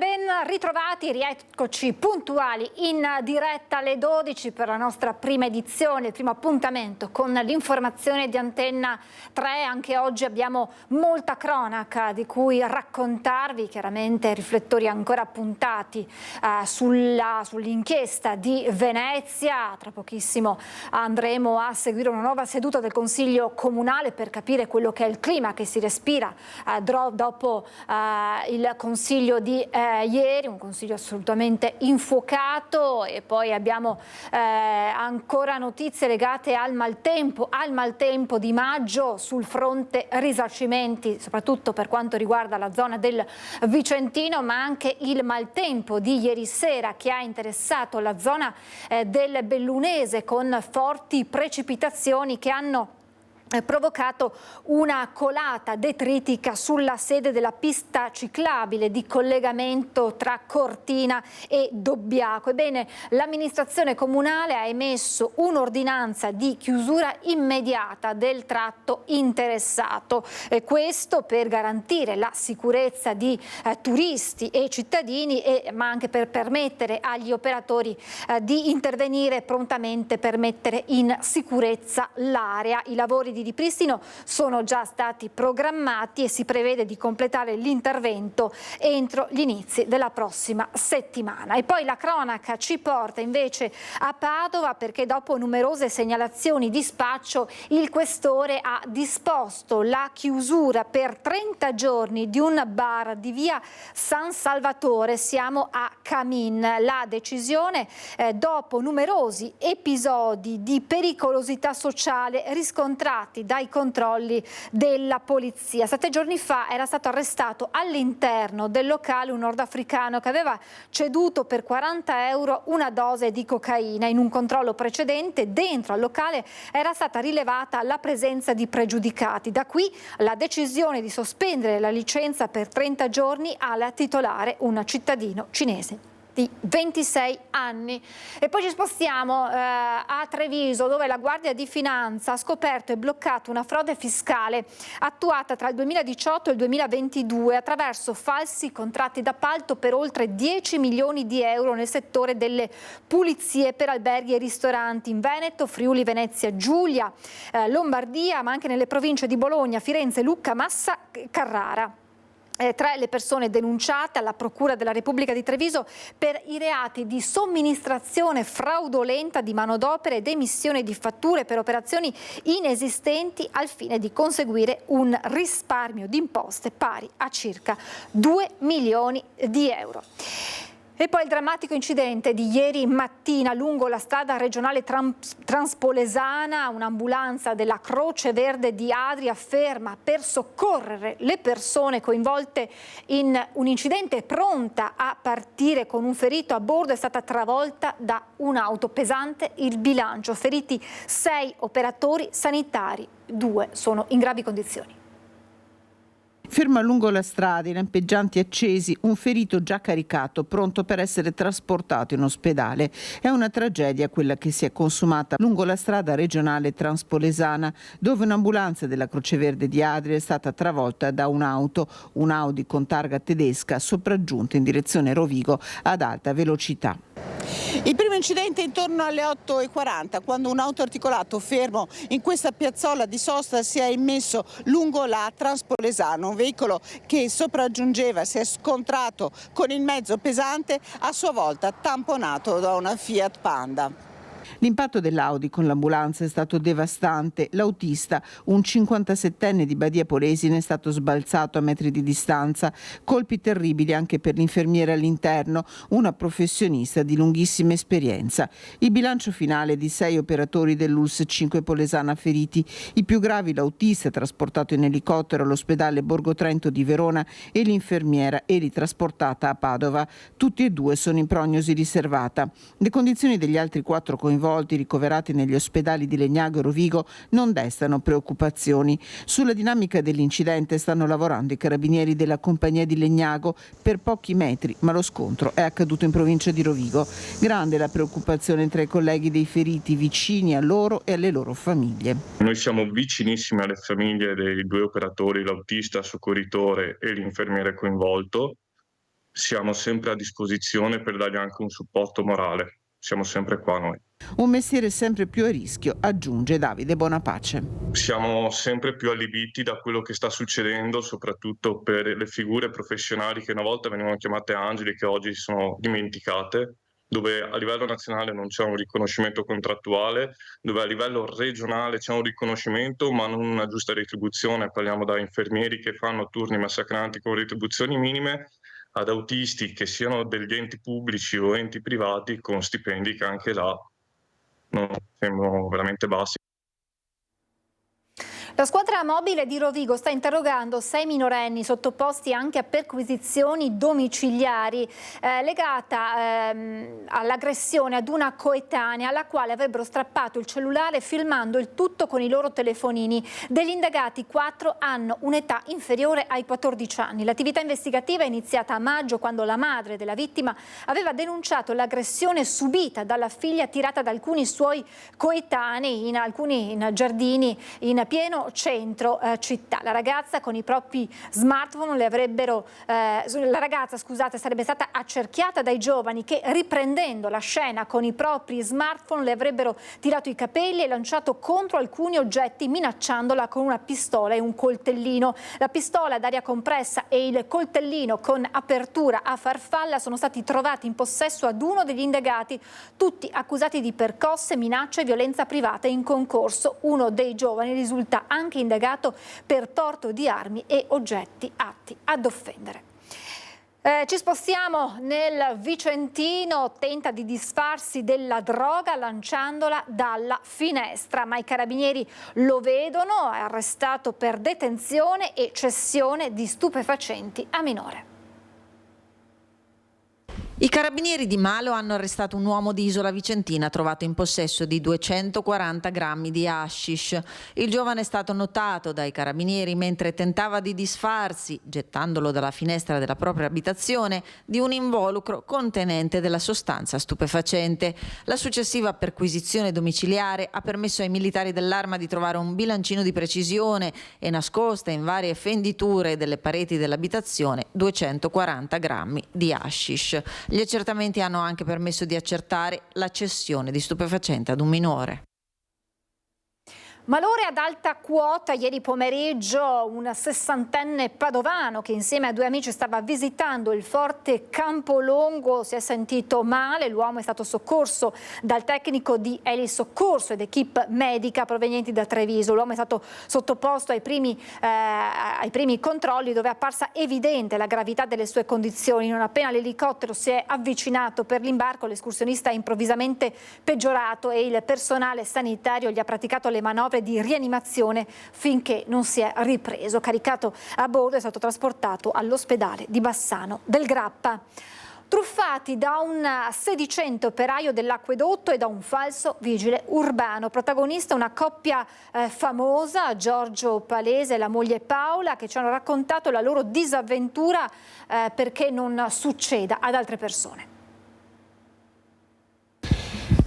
ben ritrovati, rieccoci puntuali in diretta alle 12 per la nostra prima edizione, il primo appuntamento con l'informazione di Antenna 3. Anche oggi abbiamo molta cronaca di cui raccontarvi, chiaramente riflettori ancora puntati sull'inchiesta di Venezia. Tra pochissimo andremo a seguire una nuova seduta del Consiglio Comunale per capire quello che è il clima che si respira dopo il Consiglio di ieri, un Consiglio assolutamente infuocato. E poi abbiamo ancora notizie legate al maltempo di maggio sul fronte risarcimenti, soprattutto per quanto riguarda la zona del Vicentino, ma anche il maltempo di ieri sera che ha interessato la zona del Bellunese, con forti precipitazioni che hanno provocato una colata detritica sulla sede della pista ciclabile di collegamento tra Cortina e Dobbiaco. Ebbene, l'amministrazione comunale ha emesso un'ordinanza di chiusura immediata del tratto interessato, questo per garantire la sicurezza di turisti e cittadini, ma anche per permettere agli operatori di intervenire prontamente per mettere in sicurezza l'area. I lavori di ripristino sono già stati programmati e si prevede di completare l'intervento entro gli inizi della prossima settimana. E poi la cronaca ci porta invece a Padova, perché dopo numerose segnalazioni di spaccio il questore ha disposto la chiusura per 30 giorni di un bar di via San Salvatore, siamo a Camin. La decisione dopo numerosi episodi di pericolosità sociale riscontrati dai controlli della polizia. 7 giorni fa era stato arrestato all'interno del locale un nordafricano che aveva ceduto per 40 euro una dose di cocaina. In un controllo precedente dentro al locale era stata rilevata la presenza di pregiudicati. Da qui la decisione di sospendere la licenza per 30 giorni al titolare, un cittadino cinese di 26 anni. E poi ci spostiamo a Treviso, dove la Guardia di Finanza ha scoperto e bloccato una frode fiscale attuata tra il 2018 e il 2022 attraverso falsi contratti d'appalto per oltre 10 milioni di euro nel settore delle pulizie per alberghi e ristoranti in Veneto, Friuli, Venezia, Giulia, Lombardia, ma anche nelle province di Bologna, Firenze, Lucca, Massa, Carrara. Tra le persone denunciate alla Procura della Repubblica di Treviso per i reati di somministrazione fraudolenta di manodopera ed emissione di fatture per operazioni inesistenti al fine di conseguire un risparmio di imposte pari a circa 2 milioni di euro. E poi il drammatico incidente di ieri mattina lungo la strada regionale transpolesana. Un'ambulanza della Croce Verde di Adria ferma per soccorrere le persone coinvolte in un incidente, pronta a partire con un ferito a bordo, è stata travolta da un'auto pesante. Il bilancio: feriti 6 operatori sanitari, 2 sono in gravi condizioni. Ferma lungo la strada, i lampeggianti accesi, un ferito già caricato, pronto per essere trasportato in ospedale. È una tragedia quella che si è consumata lungo la strada regionale transpolesana, dove un'ambulanza della Croce Verde di Adria è stata travolta da un'auto, un Audi con targa tedesca, sopraggiunta in direzione Rovigo ad alta velocità. Il primo incidente intorno alle 8:40, quando un autoarticolato fermo in questa piazzola di sosta si è immesso lungo la Transpolesana. Un veicolo che sopraggiungeva si è scontrato con il mezzo pesante, a sua volta tamponato da una Fiat Panda. L'impatto dell'Audi con l'ambulanza è stato devastante. L'autista, un 57enne di Badia Polesine, è stato sbalzato a metri di distanza. Colpi terribili anche per l'infermiera all'interno, una professionista di lunghissima esperienza. Il bilancio finale di 6 operatori dell'ULSS 5 Polesana feriti. I più gravi l'autista, trasportato in elicottero all'ospedale Borgo Trento di Verona, e l'infermiera, trasportata a Padova. Tutti e 2 sono in prognosi riservata. Le condizioni degli altri 4 coinvolti, ricoverati negli ospedali di Legnago e Rovigo, non destano preoccupazioni. Sulla dinamica dell'incidente stanno lavorando i carabinieri della compagnia di Legnago per pochi metri, ma lo scontro è accaduto in provincia di Rovigo. Grande la preoccupazione tra i colleghi dei feriti, vicini a loro e alle loro famiglie. Noi siamo vicinissimi alle famiglie dei 2 operatori, l'autista, soccorritore e l'infermiere coinvolto. siamo sempre a disposizione per dargli anche un supporto morale. Siamo sempre qua noi. Un mestiere sempre più a rischio, aggiunge Davide Bonapace. Siamo sempre più allibiti da quello che sta succedendo, soprattutto per le figure professionali che una volta venivano chiamate angeli, che oggi sono dimenticate, dove a livello nazionale non c'è un riconoscimento contrattuale, dove a livello regionale c'è un riconoscimento ma non una giusta retribuzione. Parliamo da infermieri che fanno turni massacranti con retribuzioni minime, ad autisti che siano degli enti pubblici o enti privati con stipendi che anche là non sembrano veramente bassi. La squadra mobile di Rovigo sta interrogando 6 minorenni sottoposti anche a perquisizioni domiciliari legata all'aggressione ad una coetanea alla quale avrebbero strappato il cellulare filmando il tutto con i loro telefonini. Degli indagati 4 hanno un'età inferiore ai 14 anni. L'attività investigativa è iniziata a maggio, quando la madre della vittima aveva denunciato l'aggressione subita dalla figlia tirata da alcuni suoi coetanei in giardini in pieno centro città. La ragazza con i propri smartphone sarebbe stata accerchiata dai giovani che, riprendendo la scena con i propri smartphone, le avrebbero tirato i capelli e lanciato contro alcuni oggetti minacciandola con una pistola e un coltellino. La pistola ad aria compressa e il coltellino con apertura a farfalla sono stati trovati in possesso ad uno degli indagati, tutti accusati di percosse, minacce e violenza privata in concorso. Uno dei giovani risulta anche indagato per porto di armi e oggetti atti ad offendere. Ci spostiamo nel Vicentino, tenta di disfarsi della droga lanciandola dalla finestra, ma i carabinieri lo vedono, è arrestato per detenzione e cessione di stupefacenti a minore. I carabinieri di Malo hanno arrestato un uomo di Isola Vicentina trovato in possesso di 240 grammi di hashish. Il giovane è stato notato dai carabinieri mentre tentava di disfarsi, gettandolo dalla finestra della propria abitazione, di un involucro contenente della sostanza stupefacente. La successiva perquisizione domiciliare ha permesso ai militari dell'Arma di trovare un bilancino di precisione e, nascosta in varie fenditure delle pareti dell'abitazione, 240 grammi di hashish. Gli accertamenti hanno anche permesso di accertare la cessione di stupefacente ad un minore. Malore ad alta quota ieri pomeriggio, un 60enne padovano che insieme a 2 amici stava visitando il forte Campolongo si è sentito male. L'uomo è stato soccorso dal tecnico di elisoccorso ed equip medica provenienti da Treviso. L'uomo è stato sottoposto ai primi controlli, dove è apparsa evidente la gravità delle sue condizioni. Non appena l'elicottero si è avvicinato per l'imbarco, l'escursionista è improvvisamente peggiorato e il personale sanitario gli ha praticato le manovre di rianimazione finché non si è ripreso. Caricato a bordo, è stato trasportato all'ospedale di Bassano del Grappa. Truffati da un sedicente operaio dell'acquedotto e da un falso vigile urbano. Protagonista una coppia famosa, Giorgio Palese e la moglie Paola, che ci hanno raccontato la loro disavventura perché non succeda ad altre persone.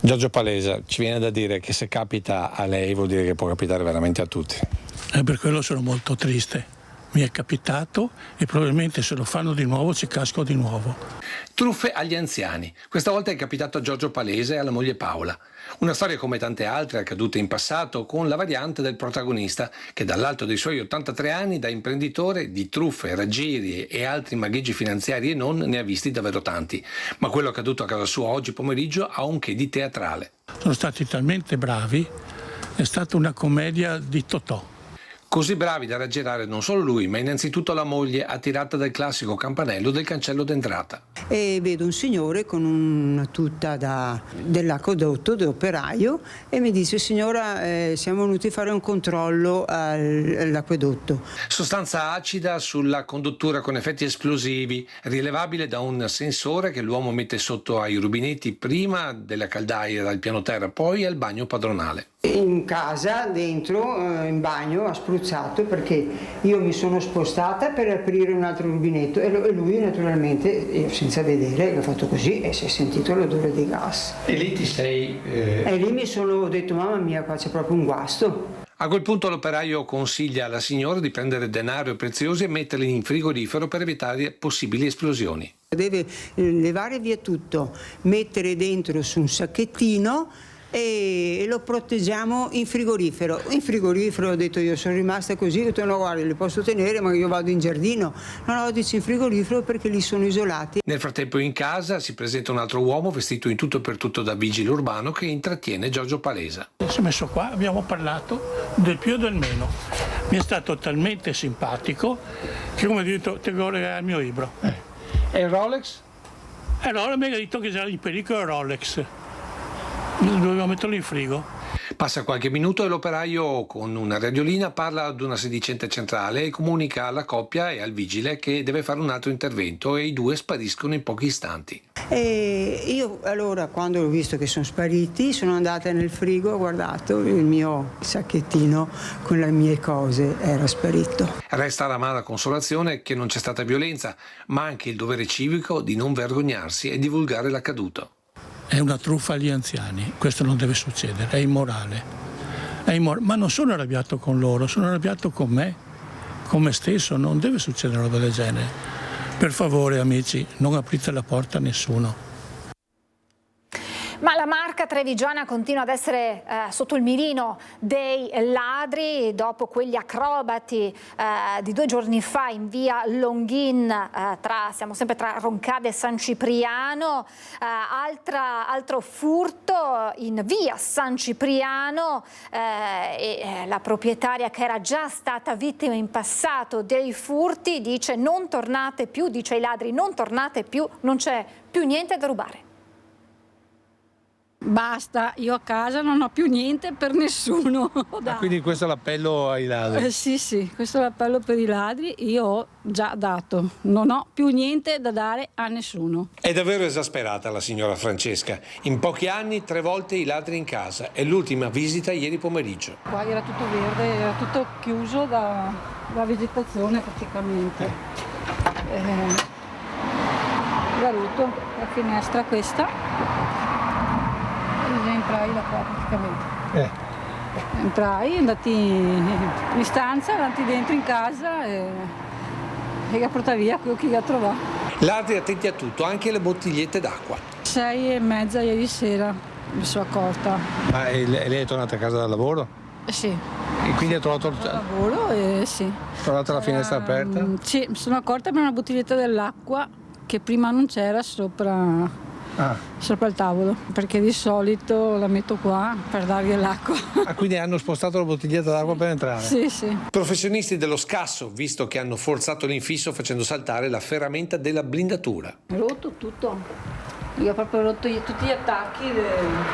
Giorgio Palese, ci viene da dire che se capita a lei vuol dire che può capitare veramente a tutti. Per quello sono molto triste. Mi è capitato e probabilmente se lo fanno di nuovo ci casco di nuovo. Truffe agli anziani. Questa volta è capitato a Giorgio Palese e alla moglie Paola. Una storia come tante altre accadute in passato, con la variante del protagonista che dall'alto dei suoi 83 anni, da imprenditore, di truffe, raggiri e altri magheggi finanziari e non ne ha visti davvero tanti. Ma quello accaduto a casa sua oggi pomeriggio ha un che di teatrale. Sono stati talmente bravi, è stata una commedia di Totò. Così bravi da raggirare non solo lui, ma innanzitutto la moglie, attirata dal classico campanello del cancello d'entrata. E vedo un signore con una tuta dell'acquedotto, d'operaio, e mi dice: signora, siamo venuti a fare un controllo all'acquedotto. Sostanza acida sulla conduttura con effetti esplosivi, rilevabile da un sensore che l'uomo mette sotto ai rubinetti prima della caldaia al piano terra, poi al bagno padronale. In casa, dentro, in bagno, ha spruzzato perché io mi sono spostata per aprire un altro rubinetto e lui naturalmente, io senza vedere, l'ho fatto così e si è sentito l'odore di gas. E lì ti sei... E lì ho detto: mamma mia, qua c'è proprio un guasto. A quel punto l'operaio consiglia alla signora di prendere denaro e preziosi e metterli in frigorifero per evitare possibili esplosioni. Deve levare via tutto, mettere dentro su un sacchettino e lo proteggiamo in frigorifero. In frigorifero ho detto, io sono rimasta così, ho detto no guarda, le posso tenere ma io vado in giardino. No, dice in frigorifero perché lì sono isolati. Nel frattempo in casa si presenta un altro uomo vestito in tutto e per tutto da vigile urbano che intrattiene Giorgio Palesa. Si è messo qua, abbiamo parlato del più e del meno. Mi è stato talmente simpatico che come ho detto ti devo regalare il mio libro. E il Rolex? Allora mi ha detto che era in pericolo il Rolex. Dovevo metterlo in frigo. Passa qualche minuto e l'operaio con una radiolina parla ad una sedicente centrale e comunica alla coppia e al vigile che deve fare un altro intervento e i due spariscono in pochi istanti. E io allora quando ho visto che sono spariti sono andata nel frigo, ho guardato il mio sacchettino con le mie cose, era sparito. Resta l'amara consolazione che non c'è stata violenza, ma anche il dovere civico di non vergognarsi e divulgare l'accaduto. È una truffa agli anziani, questo non deve succedere, è immorale. Ma non sono arrabbiato con loro, sono arrabbiato con me stesso, non deve succedere una roba del genere. Per favore amici, non aprite la porta a nessuno. Ma la Marca trevigiana continua ad essere sotto il mirino dei ladri dopo quegli acrobati di 2 giorni fa in via Longhin, siamo sempre tra Roncade e San Cipriano, altro furto in via San Cipriano e la proprietaria che era già stata vittima in passato dei furti dice non tornate più, dice ai ladri non tornate più, non c'è più niente da rubare. Basta, io a casa non ho più niente per nessuno. Quindi questo è l'appello ai ladri? Sì, questo è l'appello per i ladri, io ho già dato, non ho più niente da dare a nessuno. È davvero esasperata la signora Francesca. In pochi anni 3 volte i ladri in casa e l'ultima visita ieri pomeriggio. Qua era tutto verde, era tutto chiuso da vegetazione praticamente. Guardato, la finestra questa. Entrai da qua praticamente. Entrai, andati in stanza, andati dentro in casa e ha portato via quello che ha trovato. Ladri attenti a tutto, anche le bottigliette d'acqua. 6:30 ieri sera mi sono accorta. Ma lei è tornata a casa dal lavoro? Sì. E quindi ha trovato il lavoro e sì. Ha trovato la finestra aperta? Sì, mi sono accorta per una bottiglietta dell'acqua che prima non c'era sopra il tavolo, perché di solito la metto qua per dargli l'acqua. Quindi hanno spostato la bottiglietta d'acqua per entrare? Sì. Professionisti dello scasso, visto che hanno forzato l'infisso facendo saltare la ferramenta della blindatura. Rotto tutto, io ho proprio rotto tutti gli attacchi delle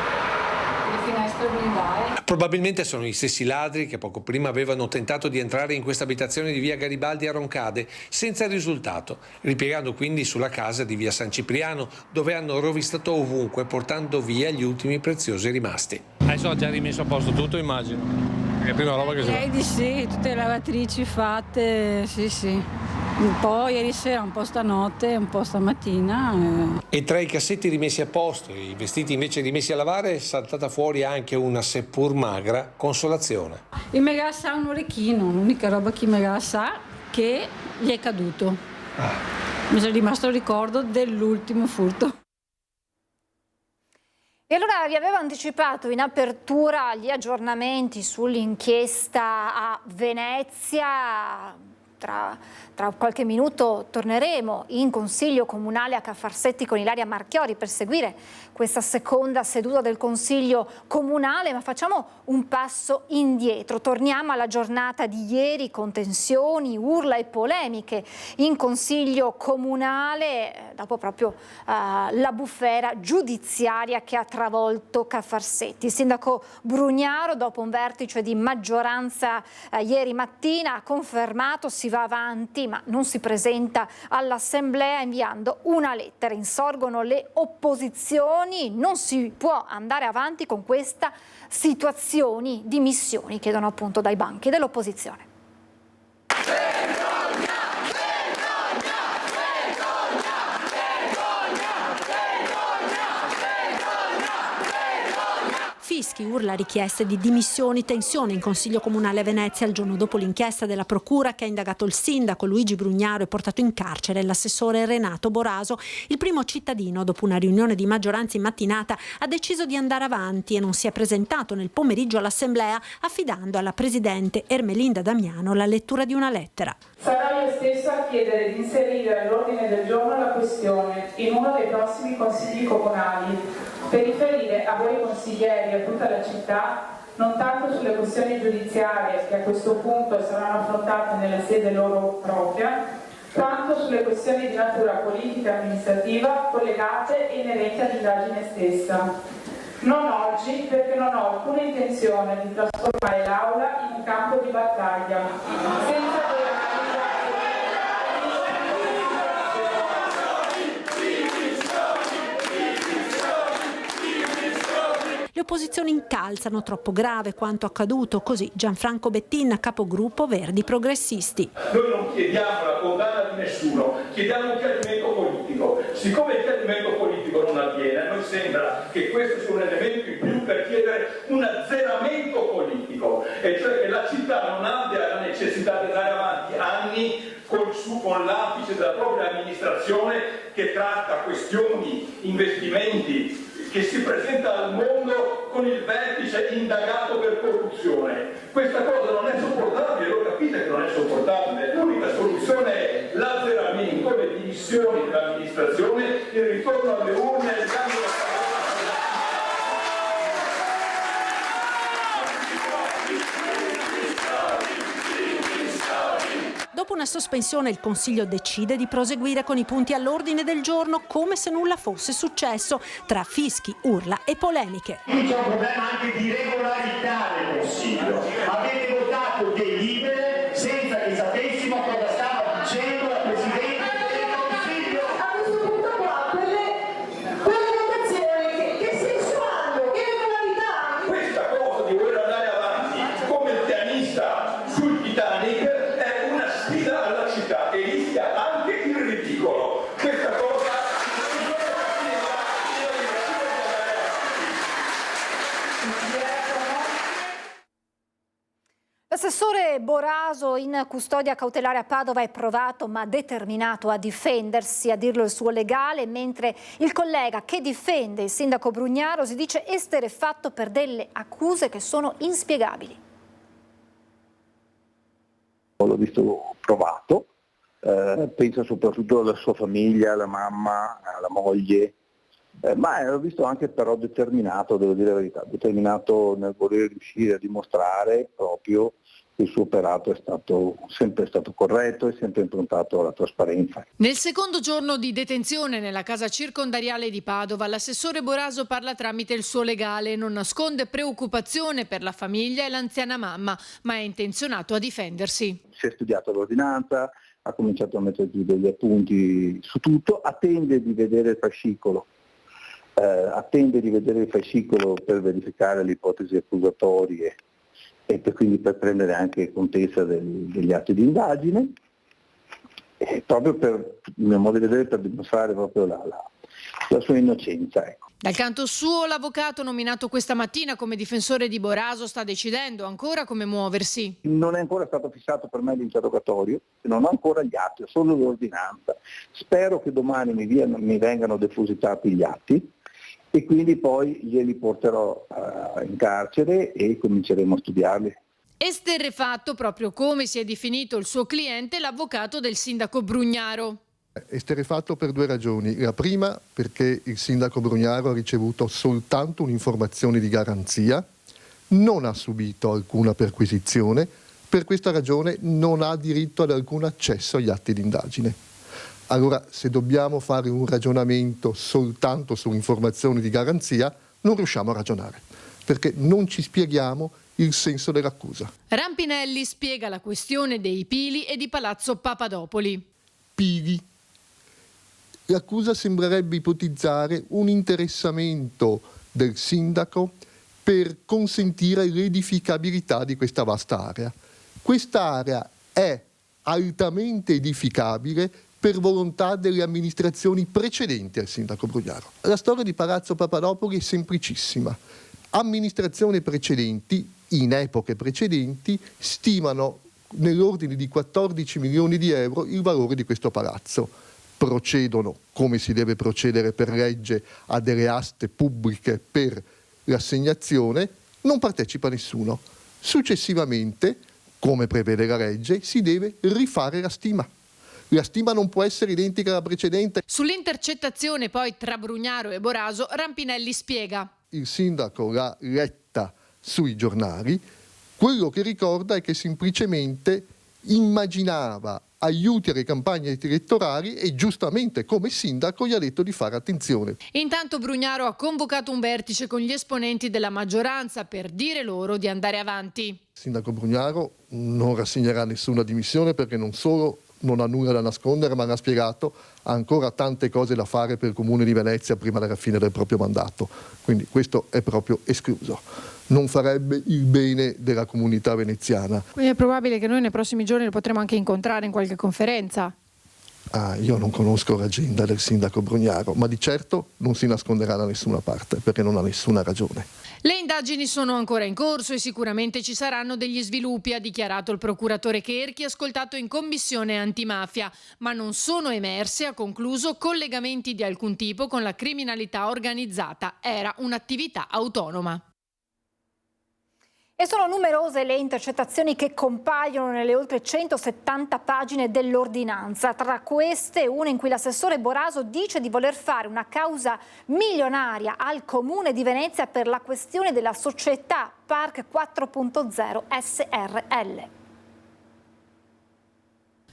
finestre blindate. Probabilmente sono i stessi ladri che poco prima avevano tentato di entrare in questa abitazione di via Garibaldi a Roncade senza risultato, ripiegando quindi sulla casa di via San Cipriano dove hanno rovistato ovunque portando via gli ultimi preziosi rimasti. Adesso ha già rimesso a posto tutto, immagino. È la prima roba che si fa. Di sì, tutte le lavatrici fatte, sì. Un po' ieri sera, un po' stanotte, un po' stamattina. E tra i cassetti rimessi a posto e i vestiti invece rimessi a lavare è saltata fuori anche una seppur magra consolazione. Il Megà sa un orecchino, l'unica roba che il Megà sa che gli è caduto. Mi è rimasto il ricordo dell'ultimo furto. E allora vi avevo anticipato in apertura gli aggiornamenti sull'inchiesta a Venezia. Tra qualche minuto torneremo in Consiglio Comunale a Caffarsetti con Ilaria Marchiori per seguire questa seconda seduta del Consiglio Comunale, ma facciamo un passo indietro. Torniamo alla giornata di ieri con tensioni, urla e polemiche in Consiglio Comunale dopo proprio la bufera giudiziaria che ha travolto Caffarsetti. Il sindaco Brugnaro, dopo un vertice di maggioranza ieri mattina, ha confermato si va avanti ma non si presenta all'Assemblea inviando una lettera. Insorgono le opposizioni, non si può andare avanti con questa situazione di missioni, chiedono appunto dai banchi dell'opposizione. fischi, urla, richieste di dimissioni, tensione in Consiglio Comunale a Venezia il giorno dopo l'inchiesta della Procura che ha indagato il sindaco Luigi Brugnaro e portato in carcere l'assessore Renato Boraso. Il primo cittadino, dopo una riunione di maggioranza in mattinata, ha deciso di andare avanti e non si è presentato nel pomeriggio all'Assemblea, affidando alla Presidente Ermelinda Damiano la lettura di una lettera. Sarò io stessa a chiedere di inserire all'ordine del giorno la questione in uno dei prossimi consigli comunali per riferire a voi consiglieri e a tutta la città non tanto sulle questioni giudiziarie che a questo punto saranno affrontate nella sede loro propria, quanto sulle questioni di natura politica e amministrativa collegate e inerenti all'indagine stessa. Non oggi, perché non ho alcuna intenzione di trasformare l'Aula in un campo di battaglia, senza Le opposizioni incalzano, troppo grave quanto accaduto, così Gianfranco Bettin, capogruppo Verdi Progressisti. Noi non chiediamo la condanna di nessuno, chiediamo un chiarimento politico. Siccome il chiarimento politico non avviene, a noi sembra che questo sia un elemento in più per chiedere un azzeramento politico, e cioè che la città non abbia la necessità di andare avanti anni con l'apice della propria amministrazione che tratta questioni, investimenti, che si presenta al mondo con il vertice indagato per corruzione. Questa cosa non è sopportabile, lo capite che non è sopportabile. L'unica soluzione è l'azzeramento, le dimissioni dell'amministrazione, il ritorno alle urne e il cambio della Dopo una sospensione il Consiglio decide di proseguire con i punti all'ordine del giorno come se nulla fosse successo, tra fischi, urla e polemiche. Qui c'è un problema anche di regolarità del Consiglio. Avete votato delibere senza che sapessimo cosa stava dicendo la Presidente del Consiglio. A questo punto qua, quelle votazioni che senso hanno? Che regolarità? Questa cosa di voler andare avanti come il pianista sul Titanic è una sfida alla città e rischia anche il ridicolo. Questa cosa L'assessore Boraso in custodia cautelare a Padova è provato ma determinato a difendersi, a dirlo il suo legale, mentre il collega che difende il sindaco Brugnaro si dice esterrefatto per delle accuse che sono inspiegabili. L'ho visto provato, penso soprattutto alla sua famiglia, alla mamma, alla moglie, ma l'ho visto anche però determinato, devo dire la verità, determinato nel voler riuscire a dimostrare proprio che il suo operato è sempre stato corretto e sempre improntato alla trasparenza. Nel secondo giorno di detenzione nella casa circondariale di Padova, l'assessore Boraso parla tramite il suo legale, non nasconde preoccupazione per la famiglia e l'anziana mamma, ma è intenzionato a difendersi. Si è studiato l'ordinanza, ha cominciato a mettere giù degli appunti su tutto, attende di vedere il fascicolo per verificare le ipotesi accusatorie e quindi per prendere anche contezza degli atti di indagine, proprio per, a mio modo di vedere, per dimostrare proprio la sua innocenza. Ecco. Dal canto suo, l'avvocato nominato questa mattina come difensore di Boraso sta decidendo ancora come muoversi. Non è ancora stato fissato per me l'interrogatorio, non ho ancora gli atti, ho solo l'ordinanza. Spero che domani mi vengano depositati gli atti e quindi poi glieli porterò in carcere e cominceremo a studiarli. Esterrefatto, proprio come si è definito il suo cliente, l'avvocato del sindaco Brugnaro. Esterrefatto per due ragioni. La prima perché il sindaco Brugnaro ha ricevuto soltanto un'informazione di garanzia, non ha subito alcuna perquisizione, per questa ragione non ha diritto ad alcun accesso agli atti di indagine. Allora, se dobbiamo fare un ragionamento soltanto su informazioni di garanzia, non riusciamo a ragionare, perché non ci spieghiamo il senso dell'accusa. Rampinelli spiega la questione dei Pili e di Palazzo Papadopoli. Pili. L'accusa sembrerebbe ipotizzare un interessamento del sindaco per consentire l'edificabilità di questa vasta area. Questa area è altamente edificabile per volontà delle amministrazioni precedenti al sindaco Brugnaro. La storia di Palazzo Papadopoli è semplicissima. Amministrazioni precedenti, in epoche precedenti, stimano nell'ordine di 14 milioni di euro il valore di questo palazzo. Procedono, come si deve procedere per legge, a delle aste pubbliche per l'assegnazione, non partecipa nessuno. Successivamente, come prevede la legge, si deve rifare la stima. La stima non può essere identica alla precedente. Sull'intercettazione poi tra Brugnaro e Boraso, Rampinelli spiega. Il sindaco l'ha letta sui giornali, quello che ricorda è che semplicemente immaginava aiuti alle campagne elettorali e giustamente come sindaco gli ha detto di fare attenzione. Intanto Brugnaro ha convocato un vertice con gli esponenti della maggioranza per dire loro di andare avanti. Il sindaco Brugnaro non rassegnerà nessuna dimissione perché non solo non ha nulla da nascondere, ma ha spiegato ha ancora tante cose da fare per il Comune di Venezia prima della fine del proprio mandato. Quindi questo è proprio escluso. Non farebbe il bene della comunità veneziana. Quindi è probabile che noi nei prossimi giorni lo potremo anche incontrare in qualche conferenza? Io non conosco l'agenda del sindaco Brugnaro, ma di certo non si nasconderà da nessuna parte perché non ha nessuna ragione. Le indagini sono ancora in corso e sicuramente ci saranno degli sviluppi, ha dichiarato il procuratore Cherchi, ascoltato in commissione antimafia, ma non sono emersi, ha concluso, collegamenti di alcun tipo con la criminalità organizzata. Era un'attività autonoma. E sono numerose le intercettazioni che compaiono nelle oltre 170 pagine dell'ordinanza. Tra queste, una in cui l'assessore Boraso dice di voler fare una causa milionaria al Comune di Venezia per la questione della società Park 4.0 SRL.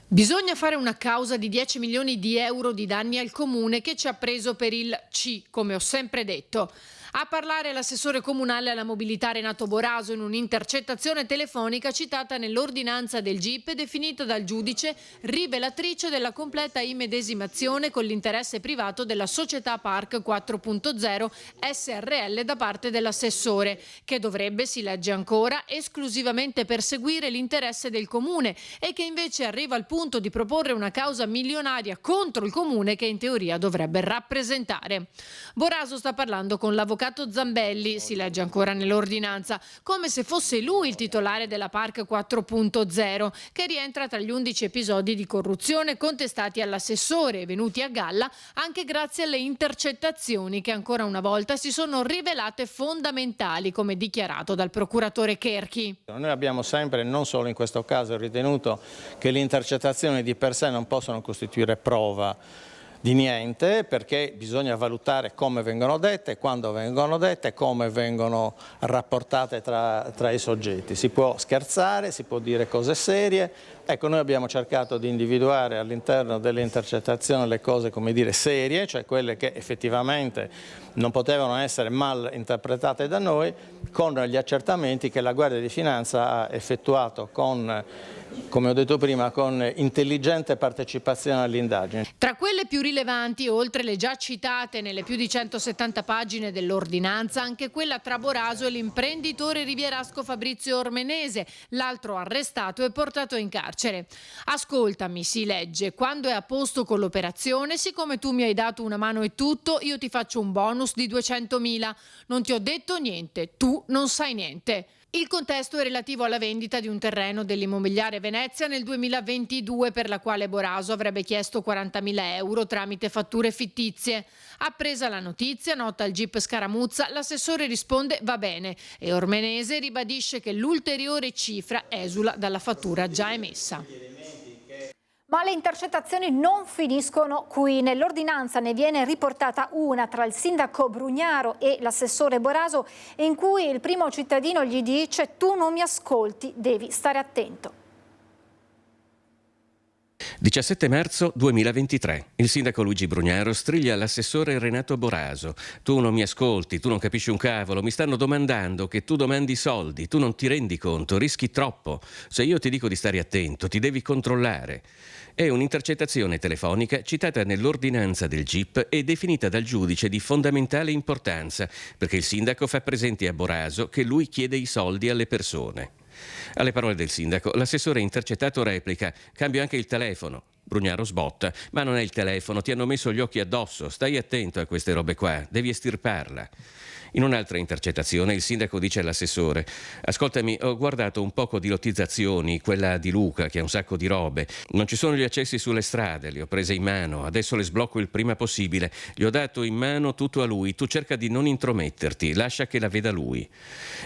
Bisogna fare una causa di 10 milioni di euro di danni al Comune che ci ha preso per il C, come ho sempre detto. A parlare l'assessore comunale alla mobilità Renato Boraso in un'intercettazione telefonica citata nell'ordinanza del GIP definita dal giudice rivelatrice della completa immedesimazione con l'interesse privato della società Park 4.0 SRL da parte dell'assessore, che dovrebbe, si legge ancora, esclusivamente perseguire l'interesse del Comune e che invece arriva al punto di proporre una causa milionaria contro il Comune che in teoria dovrebbe rappresentare. Boraso sta parlando con l'avvocato Zambelli, si legge ancora nell'ordinanza, come se fosse lui il titolare della Park 4.0, che rientra tra gli 11 episodi di corruzione contestati all'assessore, venuti a galla anche grazie alle intercettazioni che ancora una volta si sono rivelate fondamentali, come dichiarato dal procuratore Cherchi. Noi abbiamo sempre, non solo in questo caso, ritenuto che le intercettazioni di per sé non possono costituire prova di niente, perché bisogna valutare come vengono dette, quando vengono dette, come vengono rapportate tra i soggetti. Si può scherzare, si può dire cose serie. Ecco, noi abbiamo cercato di individuare all'interno delle intercettazioni le cose, come dire, serie, cioè quelle che effettivamente non potevano essere mal interpretate da noi, con gli accertamenti che la Guardia di Finanza ha effettuato con, come ho detto prima, con intelligente partecipazione all'indagine. Tra quelle più rilevanti, oltre le già citate nelle più di 170 pagine dell'ordinanza, anche quella tra Boraso e l'imprenditore rivierasco Fabrizio Ormenese, l'altro arrestato e portato in carcere. Ascoltami, si legge, quando è a posto con l'operazione, siccome tu mi hai dato una mano e tutto, io ti faccio un bonus di 200.000. Non ti ho detto niente, tu non sai niente. Il contesto è relativo alla vendita di un terreno dell'immobiliare Venezia nel 2022 per la quale Boraso avrebbe chiesto 40.000 euro tramite fatture fittizie. Appresa la notizia, nota il GIP Scaramuzza, l'assessore risponde va bene e Ormenese ribadisce che l'ulteriore cifra esula dalla fattura già emessa. Ma le intercettazioni non finiscono qui. Nell'ordinanza ne viene riportata una tra il sindaco Brugnaro e l'assessore Boraso, in cui il primo cittadino gli dice tu non mi ascolti, devi stare attento. 17 marzo 2023. Il sindaco Luigi Brugnaro striglia l'assessore Renato Boraso. Tu non mi ascolti, tu non capisci un cavolo, mi stanno domandando che tu domandi soldi, tu non ti rendi conto, rischi troppo. Se io ti dico di stare attento, ti devi controllare. È un'intercettazione telefonica citata nell'ordinanza del GIP e definita dal giudice di fondamentale importanza, perché il sindaco fa presente a Boraso che lui chiede i soldi alle persone. Alle parole del sindaco, l'assessore intercettato replica: cambio anche il telefono. Brugnaro sbotta: ma non è il telefono, ti hanno messo gli occhi addosso, stai attento a queste robe qua, devi estirparla. In un'altra intercettazione il sindaco dice all'assessore: ascoltami, ho guardato un poco di lottizzazioni, quella di Luca che ha un sacco di robe, non ci sono gli accessi sulle strade, le ho prese in mano, adesso le sblocco il prima possibile, gli ho dato in mano tutto a lui, tu cerca di non intrometterti, lascia che la veda lui.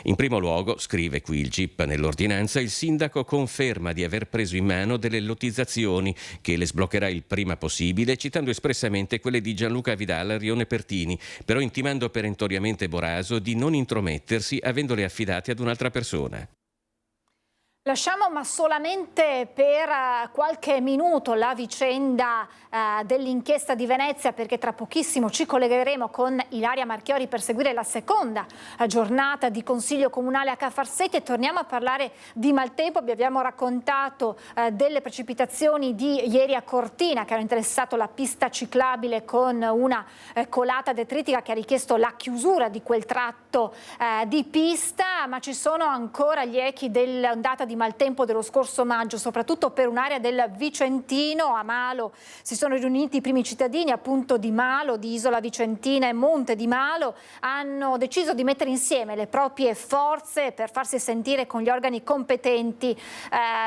In primo luogo, scrive qui il GIP nell'ordinanza, il sindaco conferma di aver preso in mano delle lottizzazioni che le sbloccherà il prima possibile, citando espressamente quelle di Gianluca Vidal, Rione Pertini, però intimando perentoriamente Boraso di non intromettersi avendole affidate ad un'altra persona. Lasciamo ma solamente per qualche minuto la vicenda dell'inchiesta di Venezia, perché tra pochissimo ci collegheremo con Ilaria Marchiori per seguire la seconda giornata di Consiglio Comunale a Ca' Farsette e torniamo a parlare di maltempo. Vi abbiamo raccontato delle precipitazioni di ieri a Cortina che hanno interessato la pista ciclabile con una colata detritica che ha richiesto la chiusura di quel tratto di pista, ma ci sono ancora gli echi dell'ondata di maltempo dello scorso maggio, soprattutto per un'area del Vicentino. A Malo si sono riuniti i primi cittadini appunto di Malo, di Isola Vicentina e Monte di Malo, hanno deciso di mettere insieme le proprie forze per farsi sentire con gli organi competenti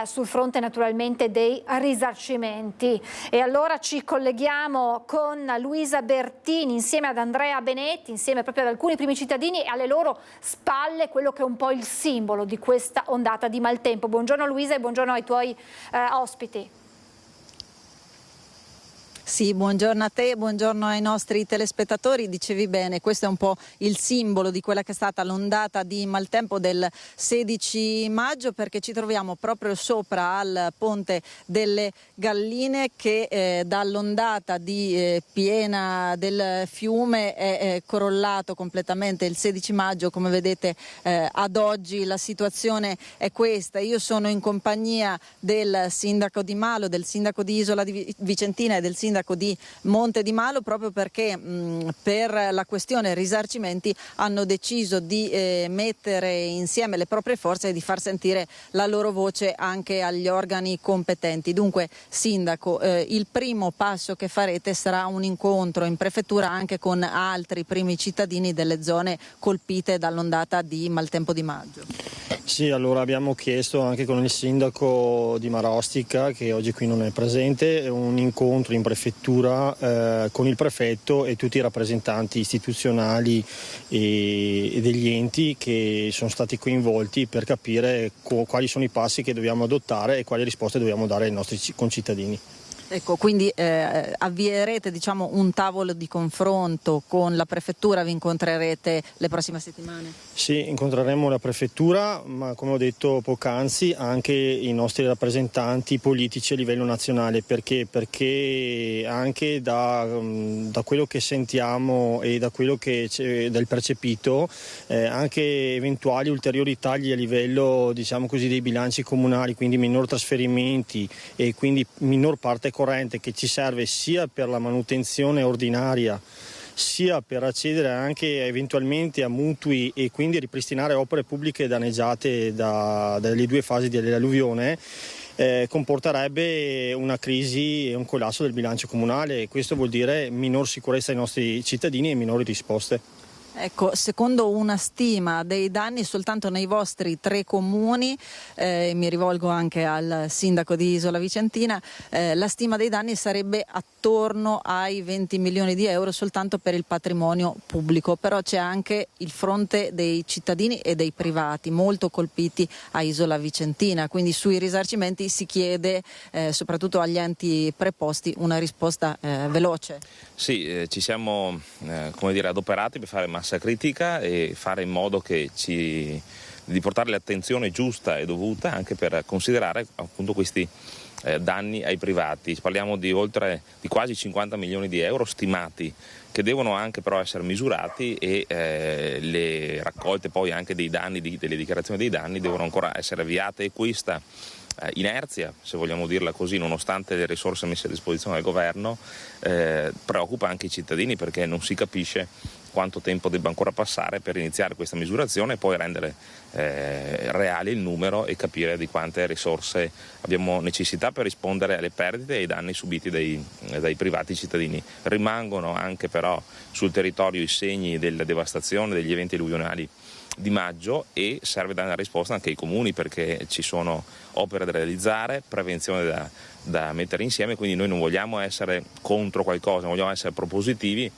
sul fronte naturalmente dei risarcimenti. E allora ci colleghiamo con Luisa Bertini insieme ad Andrea Benetti, insieme proprio ad alcuni primi cittadini e alle loro spalle quello che è un po' il simbolo di questa ondata di maltempo. Buongiorno Luisa e buongiorno ai tuoi ospiti. Sì, buongiorno a te, buongiorno ai nostri telespettatori. Dicevi bene, questo è un po' il simbolo di quella che è stata l'ondata di maltempo del 16 maggio, perché ci troviamo proprio sopra al Ponte delle Galline che dall'ondata di piena del fiume è crollato completamente il 16 maggio. Come vedete ad oggi la situazione è questa. Io sono in compagnia del sindaco di Malo, del sindaco di Isola Vicentina e del sindaco di Monte di Malo, proprio perché per la questione risarcimenti hanno deciso di mettere insieme le proprie forze e di far sentire la loro voce anche agli organi competenti. Dunque, sindaco, il primo passo che farete sarà un incontro in prefettura anche con altri primi cittadini delle zone colpite dall'ondata di maltempo di maggio. Sì, allora abbiamo chiesto anche con il sindaco di Marostica, che oggi qui non è presente, un incontro in prefettura con il prefetto e tutti i rappresentanti istituzionali e degli enti che sono stati coinvolti per capire quali sono i passi che dobbiamo adottare e quali risposte dobbiamo dare ai nostri concittadini. Ecco, quindi avvierete un tavolo di confronto con la prefettura, vi incontrerete le prossime settimane? Sì, incontreremo la prefettura, ma come ho detto poc'anzi anche i nostri rappresentanti politici a livello nazionale. Perché anche da quello che sentiamo e da quello che c'è del percepito, anche eventuali ulteriori tagli a livello dei bilanci comunali, quindi minor trasferimenti e quindi minor parte corrente che ci serve sia per la manutenzione ordinaria sia per accedere anche eventualmente a mutui e quindi ripristinare opere pubbliche danneggiate dalle due fasi dell'alluvione, comporterebbe una crisi e un collasso del bilancio comunale e questo vuol dire minor sicurezza ai nostri cittadini e minori risposte. Ecco, secondo una stima dei danni soltanto nei vostri 3 comuni, mi rivolgo anche al sindaco di Isola Vicentina, la stima dei danni sarebbe attorno ai 20 milioni di euro soltanto per il patrimonio pubblico, però c'è anche il fronte dei cittadini e dei privati molto colpiti a Isola Vicentina, quindi sui risarcimenti si chiede soprattutto agli enti preposti una risposta veloce. Sì, ci siamo adoperati per fare massa critica e fare in modo di portare l'attenzione giusta e dovuta anche per considerare appunto questi danni ai privati. Parliamo di quasi 50 milioni di euro stimati che devono anche però essere misurati e le raccolte poi anche dei danni, delle dichiarazioni dei danni devono ancora essere avviate e questa inerzia, se vogliamo dirla così, nonostante le risorse messe a disposizione del governo, preoccupa anche i cittadini, perché non si capisce quanto tempo debba ancora passare per iniziare questa misurazione e poi rendere reale il numero e capire di quante risorse abbiamo necessità per rispondere alle perdite e ai danni subiti dai privati cittadini. Rimangono anche però sul territorio i segni della devastazione degli eventi alluvionali di maggio, e serve dare una risposta anche ai comuni, perché ci sono opere da realizzare, prevenzione da mettere insieme, quindi noi non vogliamo essere contro qualcosa, vogliamo essere propositivi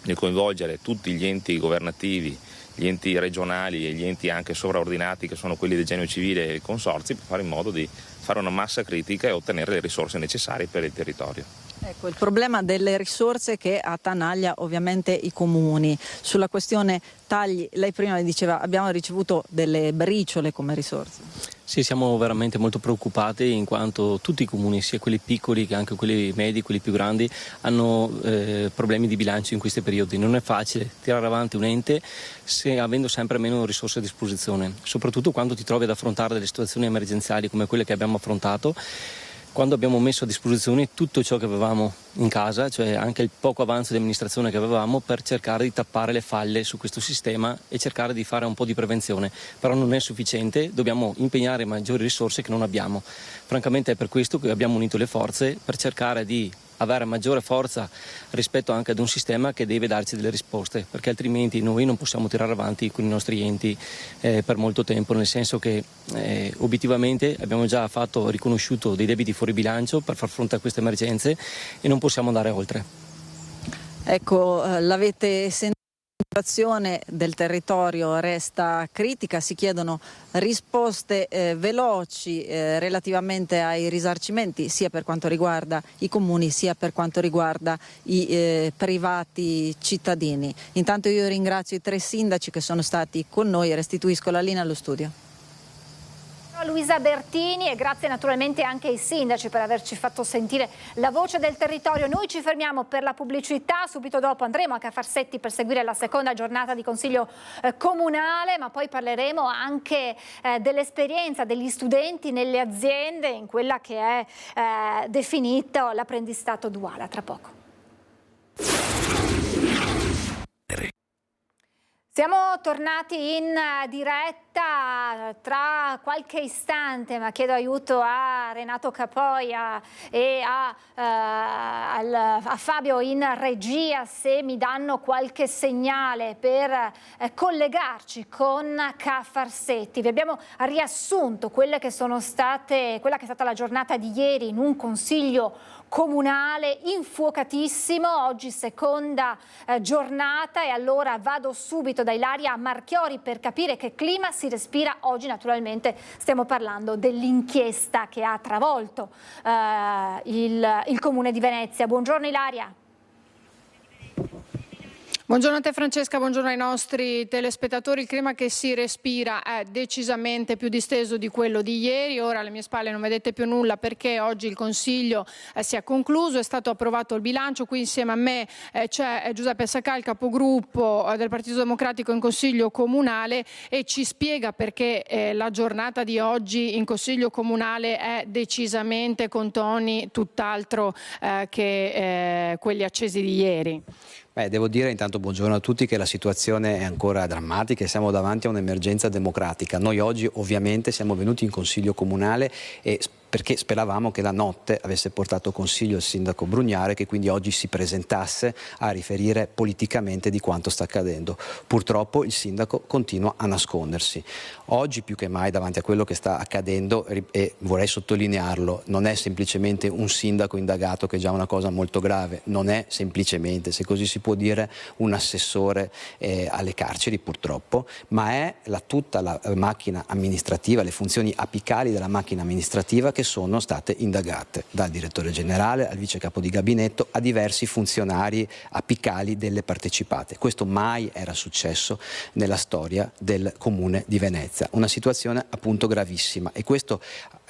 nel coinvolgere tutti gli enti governativi, gli enti regionali e gli enti anche sovraordinati, che sono quelli del Genio Civile e i consorzi, per fare in modo di fare una massa critica e ottenere le risorse necessarie per il territorio. Ecco, il problema delle risorse che attanaglia ovviamente i comuni. Sulla questione tagli, lei prima diceva abbiamo ricevuto delle briciole come risorse. Sì, siamo veramente molto preoccupati, in quanto tutti i comuni, sia quelli piccoli che anche quelli medi, quelli più grandi, hanno problemi di bilancio in questi periodi. Non è facile tirare avanti un ente avendo sempre meno risorse a disposizione, soprattutto quando ti trovi ad affrontare delle situazioni emergenziali come quelle che abbiamo affrontato, quando abbiamo messo a disposizione tutto ciò che avevamo in casa, cioè anche il poco avanzo di amministrazione che avevamo, per cercare di tappare le falle su questo sistema e cercare di fare un po' di prevenzione. Però non è sufficiente, dobbiamo impegnare maggiori risorse che non abbiamo. Francamente è per questo che abbiamo unito le forze, per cercare di avere maggiore forza rispetto anche ad un sistema che deve darci delle risposte, perché altrimenti noi non possiamo tirare avanti con i nostri enti per molto tempo, nel senso che obiettivamente abbiamo già riconosciuto dei debiti fuori bilancio per far fronte a queste emergenze e non possiamo andare oltre. Ecco, l'avete sentito. La situazione del territorio resta critica, si chiedono risposte veloci relativamente ai risarcimenti, sia per quanto riguarda i comuni sia per quanto riguarda i privati cittadini. Intanto io ringrazio i 3 sindaci che sono stati con noi e restituisco la linea allo studio. Luisa Bertini, e grazie naturalmente anche ai sindaci per averci fatto sentire la voce del territorio. Noi ci fermiamo per la pubblicità, subito dopo andremo a Cafarsetti per seguire la seconda giornata di Consiglio Comunale, ma poi parleremo anche dell'esperienza degli studenti nelle aziende in quella che è definito l'apprendistato duale. A tra poco. Siamo tornati in diretta tra qualche istante, ma chiedo aiuto a Renato Capoia e a Fabio in regia se mi danno qualche segnale per collegarci con Cafarsetti. Vi abbiamo riassunto quella che è stata la giornata di ieri in un consiglio comunale infuocatissimo, oggi seconda giornata, e allora vado subito da Ilaria Marchiori per capire che clima si respira oggi. Naturalmente stiamo parlando dell'inchiesta che ha travolto il Comune di Venezia. Buongiorno Ilaria. Buongiorno a te Francesca, buongiorno ai nostri telespettatori. Il clima che si respira è decisamente più disteso di quello di ieri. Ora alle mie spalle non vedete più nulla perché oggi il Consiglio si è concluso, è stato approvato il bilancio. Qui insieme a me c'è Giuseppe Sacà, il capogruppo del Partito Democratico in Consiglio Comunale, e ci spiega perché la giornata di oggi in Consiglio Comunale è decisamente con toni tutt'altro che quelli accesi di ieri. Devo dire intanto buongiorno a tutti che la situazione è ancora drammatica e siamo davanti a un'emergenza democratica. Noi oggi ovviamente siamo venuti in Consiglio Comunale perché speravamo che la notte avesse portato consiglio il sindaco Brugnaro, che quindi oggi si presentasse a riferire politicamente di quanto sta accadendo. Purtroppo il sindaco continua a nascondersi. Oggi più che mai davanti a quello che sta accadendo, e vorrei sottolinearlo, non è semplicemente un sindaco indagato, che è già una cosa molto grave, non è semplicemente, se così si può dire, un assessore alle carceri purtroppo, ma è tutta la macchina amministrativa, le funzioni apicali della macchina amministrativa che sono state indagate, dal direttore generale al vice capo di gabinetto a diversi funzionari apicali delle partecipate. Questo mai era successo nella storia del Comune di Venezia, una situazione appunto gravissima, e questo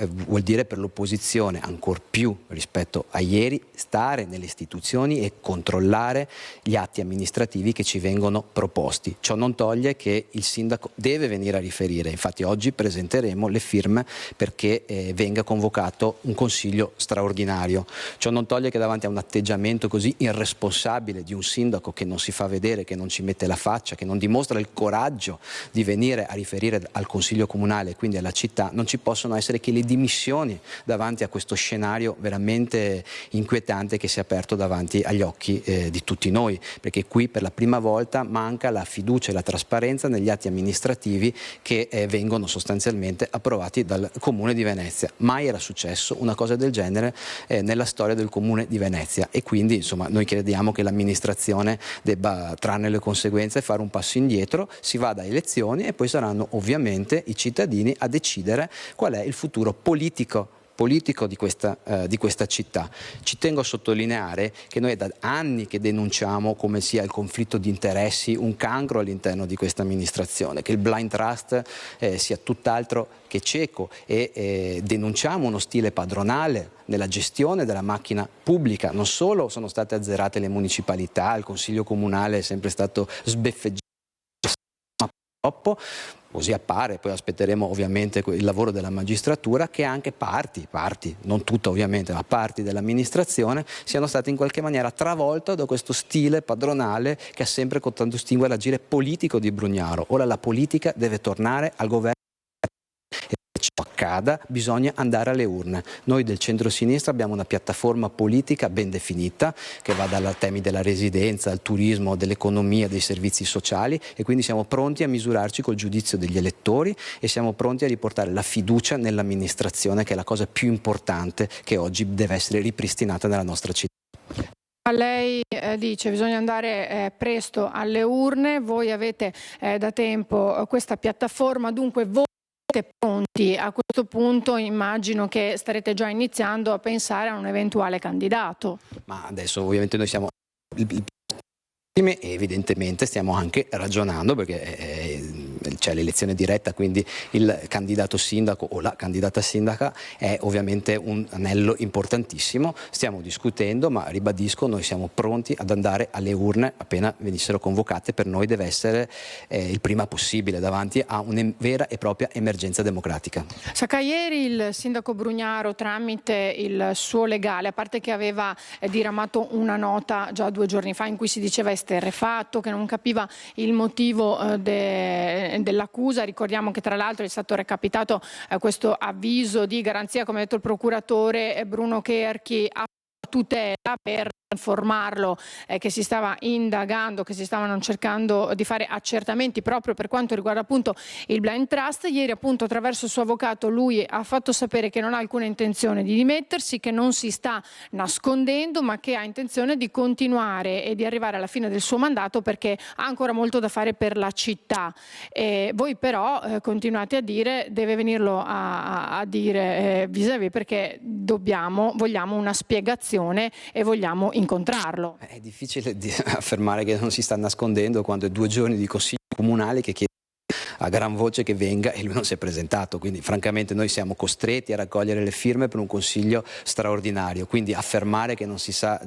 vuol dire per l'opposizione ancor più rispetto a ieri stare nelle istituzioni e controllare gli atti amministrativi che ci vengono proposti. Ciò non toglie che il sindaco deve venire a riferire, infatti oggi presenteremo le firme perché venga convocato un consiglio straordinario. Ciò non toglie che davanti a un atteggiamento così irresponsabile di un sindaco che non si fa vedere, che non ci mette la faccia, che non dimostra il coraggio di venire a riferire al Consiglio Comunale e quindi alla città, non ci possono essere che le dimissioni davanti a questo scenario veramente inquietante che si è aperto davanti agli occhi di tutti noi, perché qui per la prima volta manca la fiducia e la trasparenza negli atti amministrativi che vengono sostanzialmente approvati dal Comune di Venezia. Mai era successo una cosa del genere nella storia del Comune di Venezia e quindi insomma noi crediamo che l'amministrazione debba trarne le conseguenze e fare un passo indietro, si va da elezioni e poi saranno ovviamente i cittadini a decidere qual è il futuro politico di questa città. Ci tengo a sottolineare che noi è da anni che denunciamo come sia il conflitto di interessi un cancro all'interno di questa amministrazione, che il blind trust sia tutt'altro che cieco e denunciamo uno stile padronale nella gestione della macchina pubblica. Non solo sono state azzerate le municipalità, il Consiglio Comunale è sempre stato sbeffeggiato, ma troppo. Così appare, poi aspetteremo ovviamente il lavoro della magistratura, che anche parti, non tutta ovviamente, ma parti dell'amministrazione siano state in qualche maniera travolte da questo stile padronale che ha sempre contraddistingue l'agire politico di Brugnaro. Ora la politica deve tornare al governo. Ciò accada, bisogna andare alle urne. Noi del centro-sinistra abbiamo una piattaforma politica ben definita che va dai temi della residenza, al turismo, dell'economia, dei servizi sociali e quindi siamo pronti a misurarci col giudizio degli elettori e siamo pronti a riportare la fiducia nell'amministrazione, che è la cosa più importante che oggi deve essere ripristinata nella nostra città. Lei dice bisogna andare presto alle urne, voi avete da tempo questa piattaforma, dunque voi pronti. A questo punto immagino che starete già iniziando a pensare a un eventuale candidato. Ma adesso ovviamente noi siamo e evidentemente stiamo anche ragionando perché c'è l'elezione diretta, quindi il candidato sindaco o la candidata sindaca è ovviamente un anello importantissimo. Stiamo discutendo, ma ribadisco, noi siamo pronti ad andare alle urne appena venissero convocate. Per noi deve essere il prima possibile davanti a una vera e propria emergenza democratica. Ieri il sindaco Brugnaro, tramite il suo legale, a parte che aveva diramato una nota già 2 giorni fa in cui si diceva esterrefatto, che non capiva il motivo dell'accusa. Ricordiamo che tra l'altro è stato recapitato questo avviso di garanzia, come ha detto il procuratore Bruno Cherchi, a tutela per informarlo che si stava indagando, che si stavano cercando di fare accertamenti proprio per quanto riguarda appunto il blind trust. Ieri appunto attraverso il suo avvocato lui ha fatto sapere che non ha alcuna intenzione di dimettersi, che non si sta nascondendo, ma che ha intenzione di continuare e di arrivare alla fine del suo mandato perché ha ancora molto da fare per la città. Voi però continuate a dire, deve venirlo a dire vis-à-vis, perché vogliamo una spiegazione e vogliamo incontrarlo. È difficile affermare che non si sta nascondendo quando è 2 giorni di consiglio comunale che chiede a gran voce che venga e lui non si è presentato, quindi francamente noi siamo costretti a raccogliere le firme per un consiglio straordinario, quindi affermare che non si sta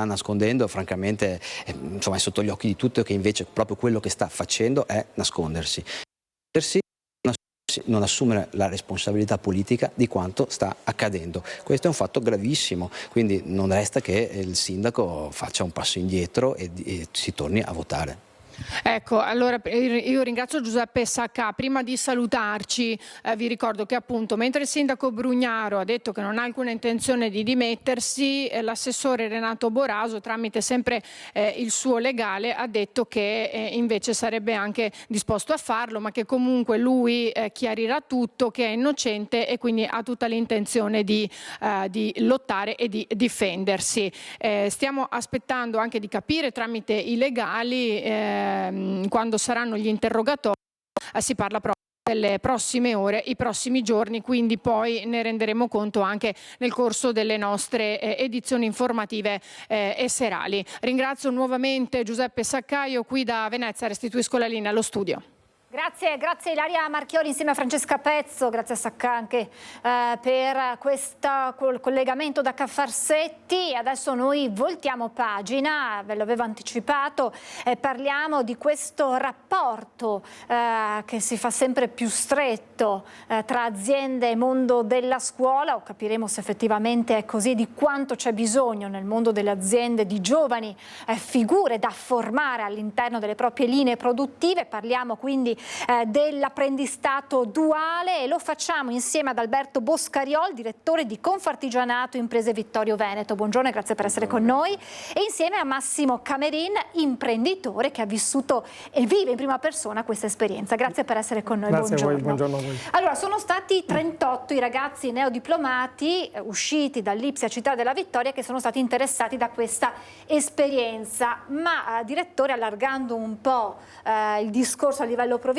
nascondendo francamente insomma, è sotto gli occhi di tutti, che invece proprio quello che sta facendo è nascondersi. Non assumere la responsabilità politica di quanto sta accadendo. Questo è un fatto gravissimo, quindi non resta che il sindaco faccia un passo indietro e si torni a votare. Ecco, allora io ringrazio Giuseppe Sacca. Prima di salutarci vi ricordo che appunto mentre il sindaco Brugnaro ha detto che non ha alcuna intenzione di dimettersi, l'assessore Renato Boraso, tramite sempre il suo legale, ha detto che invece sarebbe anche disposto a farlo, ma che comunque lui chiarirà tutto, che è innocente e quindi ha tutta l'intenzione di lottare e di difendersi. Stiamo aspettando anche di capire tramite i legali quando saranno gli interrogatori, si parla proprio delle prossime ore, i prossimi giorni, quindi poi ne renderemo conto anche nel corso delle nostre edizioni informative e serali. Ringrazio nuovamente Giuseppe Saccaio qui da Venezia, restituisco la linea allo studio. Grazie Ilaria Marchiori insieme a Francesca Pezzo, grazie a Sacca anche per questo collegamento da Caffarsetti. Adesso noi voltiamo pagina, ve l'avevo anticipato, parliamo di questo rapporto che si fa sempre più stretto tra aziende e mondo della scuola, o capiremo se effettivamente è così, di quanto c'è bisogno nel mondo delle aziende di giovani figure da formare all'interno delle proprie linee produttive. Parliamo quindi dell'apprendistato duale e lo facciamo insieme ad Alberto Boscariol, direttore di Confartigianato Imprese Vittorio Veneto. Buongiorno e grazie per essere con noi. E insieme a Massimo Camerin, imprenditore che ha vissuto e vive in prima persona questa esperienza. Grazie per essere con noi. Grazie buongiorno. a voi, buongiorno a voi. Allora, sono stati 38 i ragazzi neodiplomati usciti dall'Ipsia Città della Vittoria che sono stati interessati da questa esperienza. Ma, direttore, allargando un po' il discorso a livello provinciale,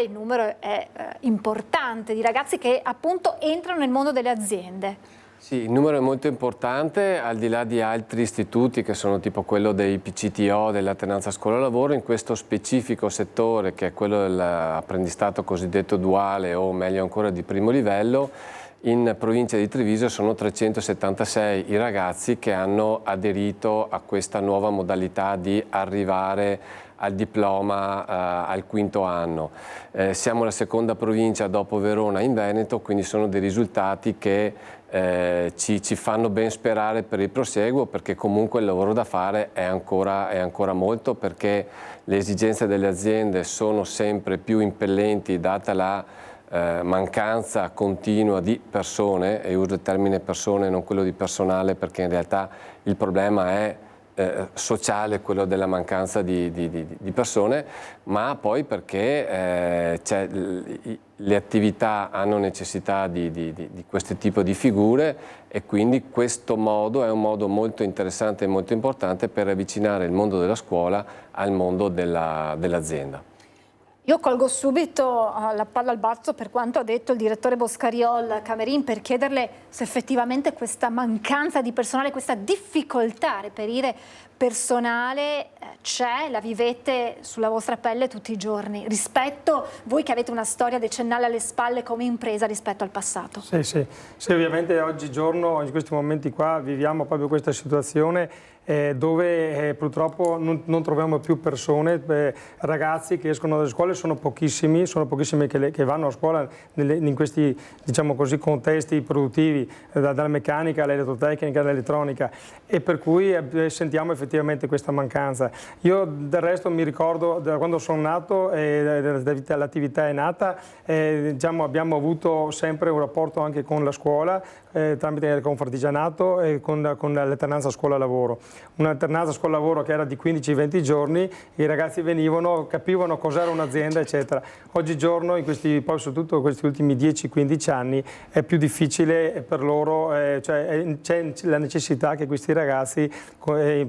il numero è importante di ragazzi che appunto entrano nel mondo delle aziende. Sì, il numero è molto importante, al di là di altri istituti che sono tipo quello dei PCTO, dell'alternanza scuola-lavoro, in questo specifico settore che è quello dell'apprendistato cosiddetto duale o meglio ancora di primo livello, in provincia di Treviso sono 376 i ragazzi che hanno aderito a questa nuova modalità di arrivare al diploma al quinto anno. Siamo la seconda provincia dopo Verona in Veneto, quindi sono dei risultati che ci fanno ben sperare per il proseguo, perché comunque il lavoro da fare è ancora molto, perché le esigenze delle aziende sono sempre più impellenti data la mancanza continua di persone, e uso il termine persone, non quello di personale, perché in realtà il problema è sociale, quello della mancanza di persone, ma poi perché le attività hanno necessità di questo tipo di figure, e quindi questo modo è un modo molto interessante e molto importante per avvicinare il mondo della scuola al mondo dell'azienda. Io colgo subito la palla al balzo per quanto ha detto il direttore Boscariol Camerin, per chiederle se effettivamente questa mancanza di personale, questa difficoltà a reperire personale c'è, la vivete sulla vostra pelle tutti i giorni, rispetto voi che avete una storia decennale alle spalle come impresa rispetto al passato. Sì, ovviamente oggigiorno, in questi momenti qua, viviamo proprio questa situazione dove purtroppo non troviamo più persone, ragazzi che escono dalle scuole sono pochissimi che vanno a scuola in questi, diciamo così, contesti produttivi, dalla meccanica all'elettrotecnica, all'elettronica, e per cui sentiamo effettivamente questa mancanza. Io del resto mi ricordo da quando sono nato, l'attività è nata, diciamo, abbiamo avuto sempre un rapporto anche con la scuola, tramite il Confartigianato e con l'alternanza scuola-lavoro. Un'alternanza scuola-lavoro che era di 15-20 giorni, i ragazzi venivano, capivano cos'era un'azienda, eccetera. Oggigiorno, soprattutto in questi ultimi 10-15 anni, è più difficile per loro, c'è la necessità che questi ragazzi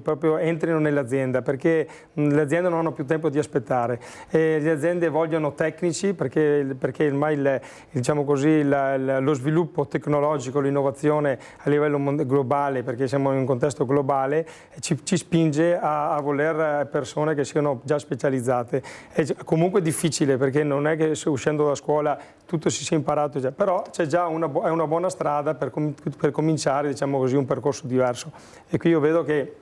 proprio entrino nell'azienda, perché le aziende non hanno più tempo di aspettare. Le aziende vogliono tecnici, perché ormai diciamo così, lo sviluppo tecnologico, l'innovazione a livello globale, perché siamo in un contesto globale, ci spinge a voler persone che siano già specializzate. È comunque difficile, perché non è che uscendo da scuola tutto si sia imparato già, però c'è già una buona strada per cominciare, diciamo così, un percorso diverso. E qui io vedo che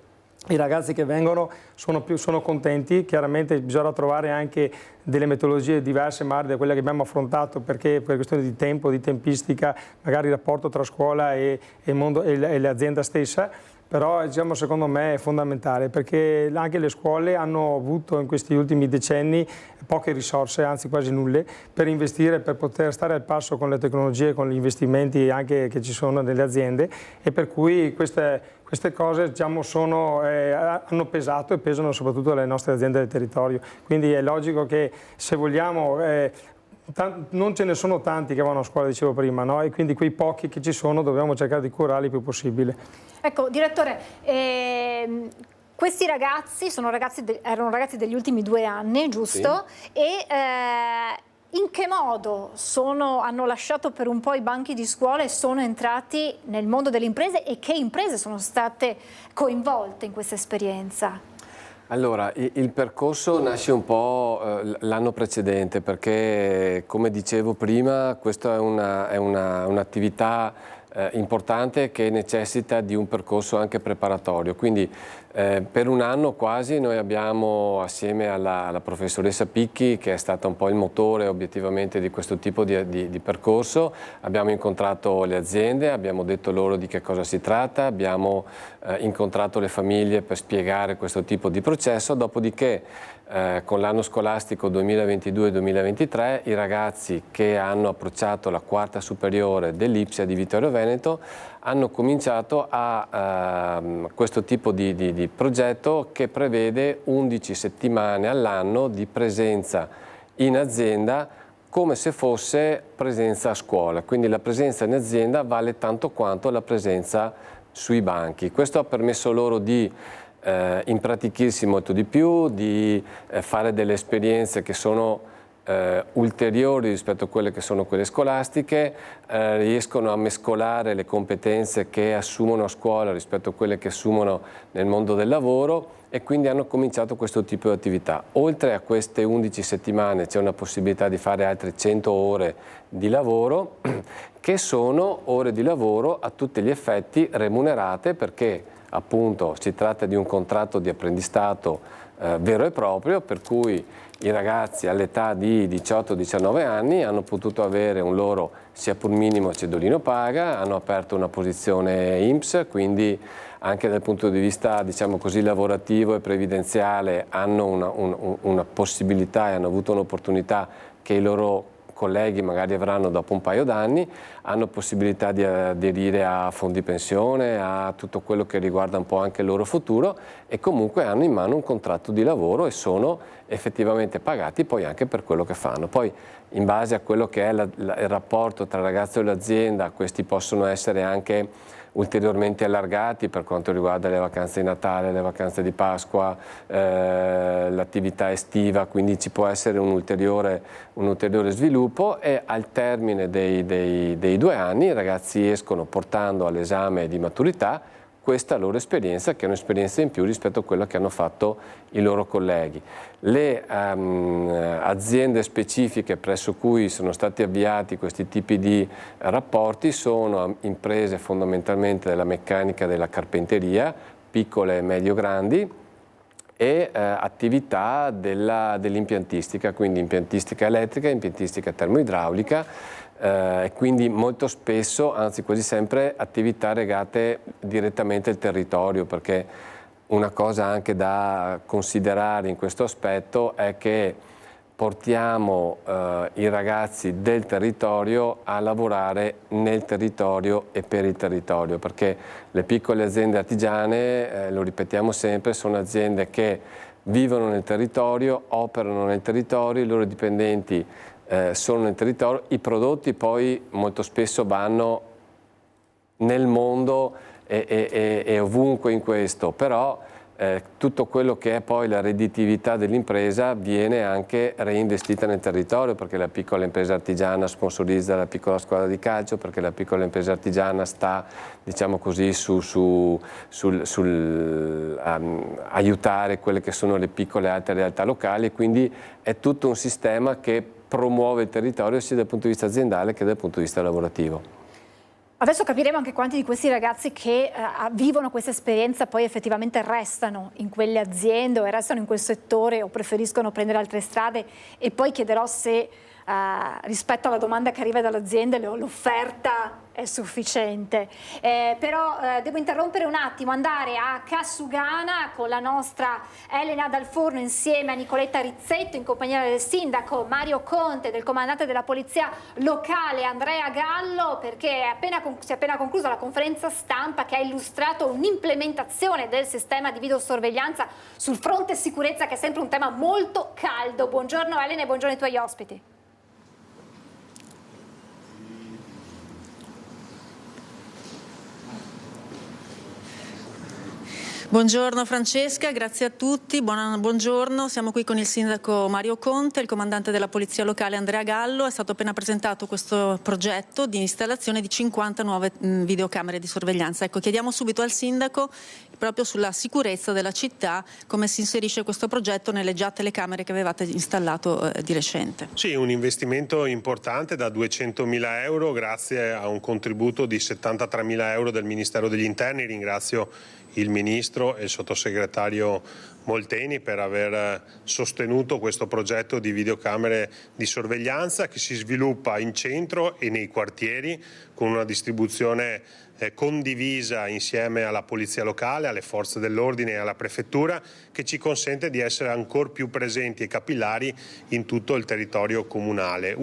i ragazzi che vengono sono contenti. Chiaramente bisogna trovare anche delle metodologie diverse magari da quelle che abbiamo affrontato, perché per questione di tempo, di tempistica, magari il rapporto tra scuola e l'azienda stessa. Però, diciamo, secondo me è fondamentale, perché anche le scuole hanno avuto in questi ultimi decenni poche risorse, anzi quasi nulle, per investire, per poter stare al passo con le tecnologie, con gli investimenti anche che ci sono nelle aziende, e per cui queste cose, diciamo, hanno pesato e pesano soprattutto alle nostre aziende del territorio. Quindi è logico che, se vogliamo, non ce ne sono tanti che vanno a scuola, dicevo prima, no? E quindi quei pochi che ci sono dobbiamo cercare di curarli il più possibile. Ecco, direttore, questi ragazzi erano ragazzi degli ultimi 2 anni, giusto? Sì. E in che modo hanno lasciato per un po' i banchi di scuola e sono entrati nel mondo delle imprese, e che imprese sono state coinvolte in questa esperienza? Allora, il percorso nasce un po' l'anno precedente perché, come dicevo prima, questa è un'attività importante che necessita di un percorso anche preparatorio. Quindi per un anno quasi noi abbiamo, assieme alla professoressa Picchi, che è stata un po' il motore obiettivamente di questo tipo di percorso, abbiamo incontrato le aziende, abbiamo detto loro di che cosa si tratta, abbiamo incontrato le famiglie per spiegare questo tipo di processo, dopodiché con l'anno scolastico 2022-2023 i ragazzi che hanno approcciato la quarta superiore dell'Ipsia di Vittorio Veneto hanno cominciato a questo tipo di progetto che prevede 11 settimane all'anno di presenza in azienda come se fosse presenza a scuola, quindi la presenza in azienda vale tanto quanto la presenza sui banchi. Questo ha permesso loro di impratichirsi molto di più, di fare delle esperienze che sono ulteriori rispetto a quelle che sono quelle scolastiche, riescono a mescolare le competenze che assumono a scuola rispetto a quelle che assumono nel mondo del lavoro e quindi hanno cominciato questo tipo di attività. Oltre a queste 11 settimane c'è una possibilità di fare altre 100 ore di lavoro che sono ore di lavoro a tutti gli effetti remunerate perché appunto si tratta di un contratto di apprendistato vero e proprio per cui i ragazzi all'età di 18-19 anni hanno potuto avere un loro sia pur minimo cedolino paga, hanno aperto una posizione INPS, quindi anche dal punto di vista diciamo così lavorativo e previdenziale hanno una possibilità e hanno avuto un'opportunità che i loro colleghi magari avranno dopo un paio d'anni, hanno possibilità di aderire a fondi pensione, a tutto quello che riguarda un po' anche il loro futuro e comunque hanno in mano un contratto di lavoro e sono effettivamente pagati poi anche per quello che fanno. Poi in base a quello che è il rapporto tra il ragazzo e l'azienda, questi possono essere anche ulteriormente allargati per quanto riguarda le vacanze di Natale, le vacanze di Pasqua, l'attività estiva, quindi ci può essere un ulteriore sviluppo e al termine dei 2 anni i ragazzi escono portando all'esame di maturità questa loro esperienza, che è un'esperienza in più rispetto a quello che hanno fatto i loro colleghi. Le aziende specifiche presso cui sono stati avviati questi tipi di rapporti sono imprese fondamentalmente della meccanica e della carpenteria, piccole e medio-grandi, e attività dell'impiantistica, quindi impiantistica elettrica, impiantistica termoidraulica, e quindi molto spesso, anzi quasi sempre, attività legate direttamente al territorio, perché una cosa anche da considerare in questo aspetto è che portiamo i ragazzi del territorio a lavorare nel territorio e per il territorio, perché le piccole aziende artigiane, lo ripetiamo sempre, sono aziende che vivono nel territorio, operano nel territorio, i loro dipendenti sono nel territorio, i prodotti poi molto spesso vanno nel mondo e ovunque in questo, però tutto quello che è poi la redditività dell'impresa viene anche reinvestita nel territorio, perché la piccola impresa artigiana sponsorizza la piccola squadra di calcio, perché la piccola impresa artigiana sta, diciamo così, aiutare quelle che sono le piccole e altre realtà locali, e quindi è tutto un sistema che promuove il territorio sia dal punto di vista aziendale che dal punto di vista lavorativo. Adesso capiremo anche quanti di questi ragazzi che vivono questa esperienza poi effettivamente restano in quelle aziende o restano in quel settore o preferiscono prendere altre strade, e poi chiederò se rispetto alla domanda che arriva dall'azienda l'offerta è sufficiente. Però devo interrompere un attimo, andare a Cassugana con la nostra Elena Dal Forno insieme a Nicoletta Rizzetto in compagnia del sindaco Mario Conte, del comandante della polizia locale Andrea Gallo, perché si è appena conclusa la conferenza stampa che ha illustrato un'implementazione del sistema di videosorveglianza sul fronte sicurezza, che è sempre un tema molto caldo. Buongiorno Elena e buongiorno ai tuoi ospiti. Buongiorno Francesca, grazie a tutti, buongiorno, siamo qui con il sindaco Mario Conte, il comandante della polizia locale Andrea Gallo. È stato appena presentato questo progetto di installazione di 50 nuove videocamere di sorveglianza. Ecco, chiediamo subito al sindaco proprio sulla sicurezza della città, come si inserisce questo progetto nelle già telecamere che avevate installato di recente. Sì, un investimento importante da 200.000 euro grazie a un contributo di 73.000 euro del Ministero degli Interni. Ringrazio il Ministro e il Sottosegretario Molteni per aver sostenuto questo progetto di videocamere di sorveglianza che si sviluppa in centro e nei quartieri con una distribuzione condivisa insieme alla Polizia Locale, alle Forze dell'Ordine e alla Prefettura, che ci consente di essere ancora più presenti e capillari in tutto il territorio comunale.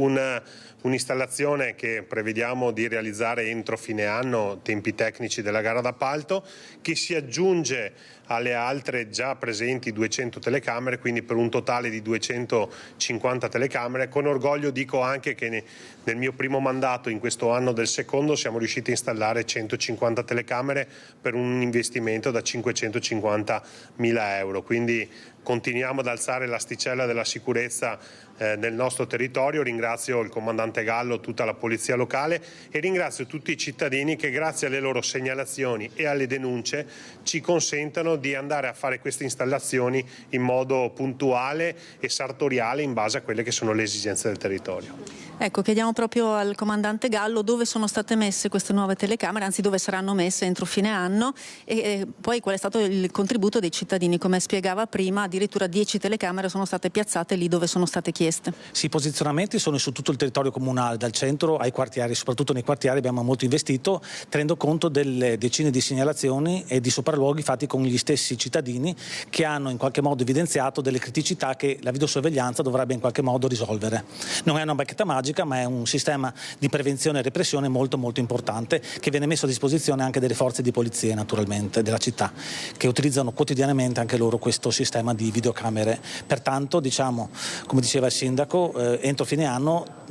Un'installazione che prevediamo di realizzare entro fine anno, tempi tecnici della gara d'appalto, che si aggiunge alle altre già presenti 200 telecamere, quindi per un totale di 250 telecamere. Con orgoglio dico anche che nel mio primo mandato, in questo anno del secondo, siamo riusciti a installare 150 telecamere per un investimento da 550.000 euro. Quindi continuiamo ad alzare l'asticella della sicurezza nel nostro territorio. Ringrazio il comandante Gallo, tutta la Polizia Locale e ringrazio tutti i cittadini che grazie alle loro segnalazioni e alle denunce ci consentono di andare a fare queste installazioni in modo puntuale e sartoriale in base a quelle che sono le esigenze del territorio. Ecco, chiediamo proprio al comandante Gallo dove sono state messe queste nuove telecamere, anzi dove saranno messe entro fine anno, e poi qual è stato il contributo dei cittadini. Come spiegava prima, addirittura 10 telecamere sono state piazzate lì dove sono state chieste. Sì, i posizionamenti sono su tutto il territorio comunale, dal centro ai quartieri. Soprattutto nei quartieri abbiamo molto investito, tenendo conto delle decine di segnalazioni e di sopralluoghi fatti con gli stessi cittadini che hanno in qualche modo evidenziato delle criticità che la videosorveglianza dovrebbe in qualche modo risolvere. Non è una bacchetta magica, ma è un sistema di prevenzione e repressione molto molto importante, che viene messo a disposizione anche delle forze di polizia, naturalmente, della città, che utilizzano quotidianamente anche loro questo sistema di videocamere. Pertanto, diciamo, come diceva il sindaco, entro fine anno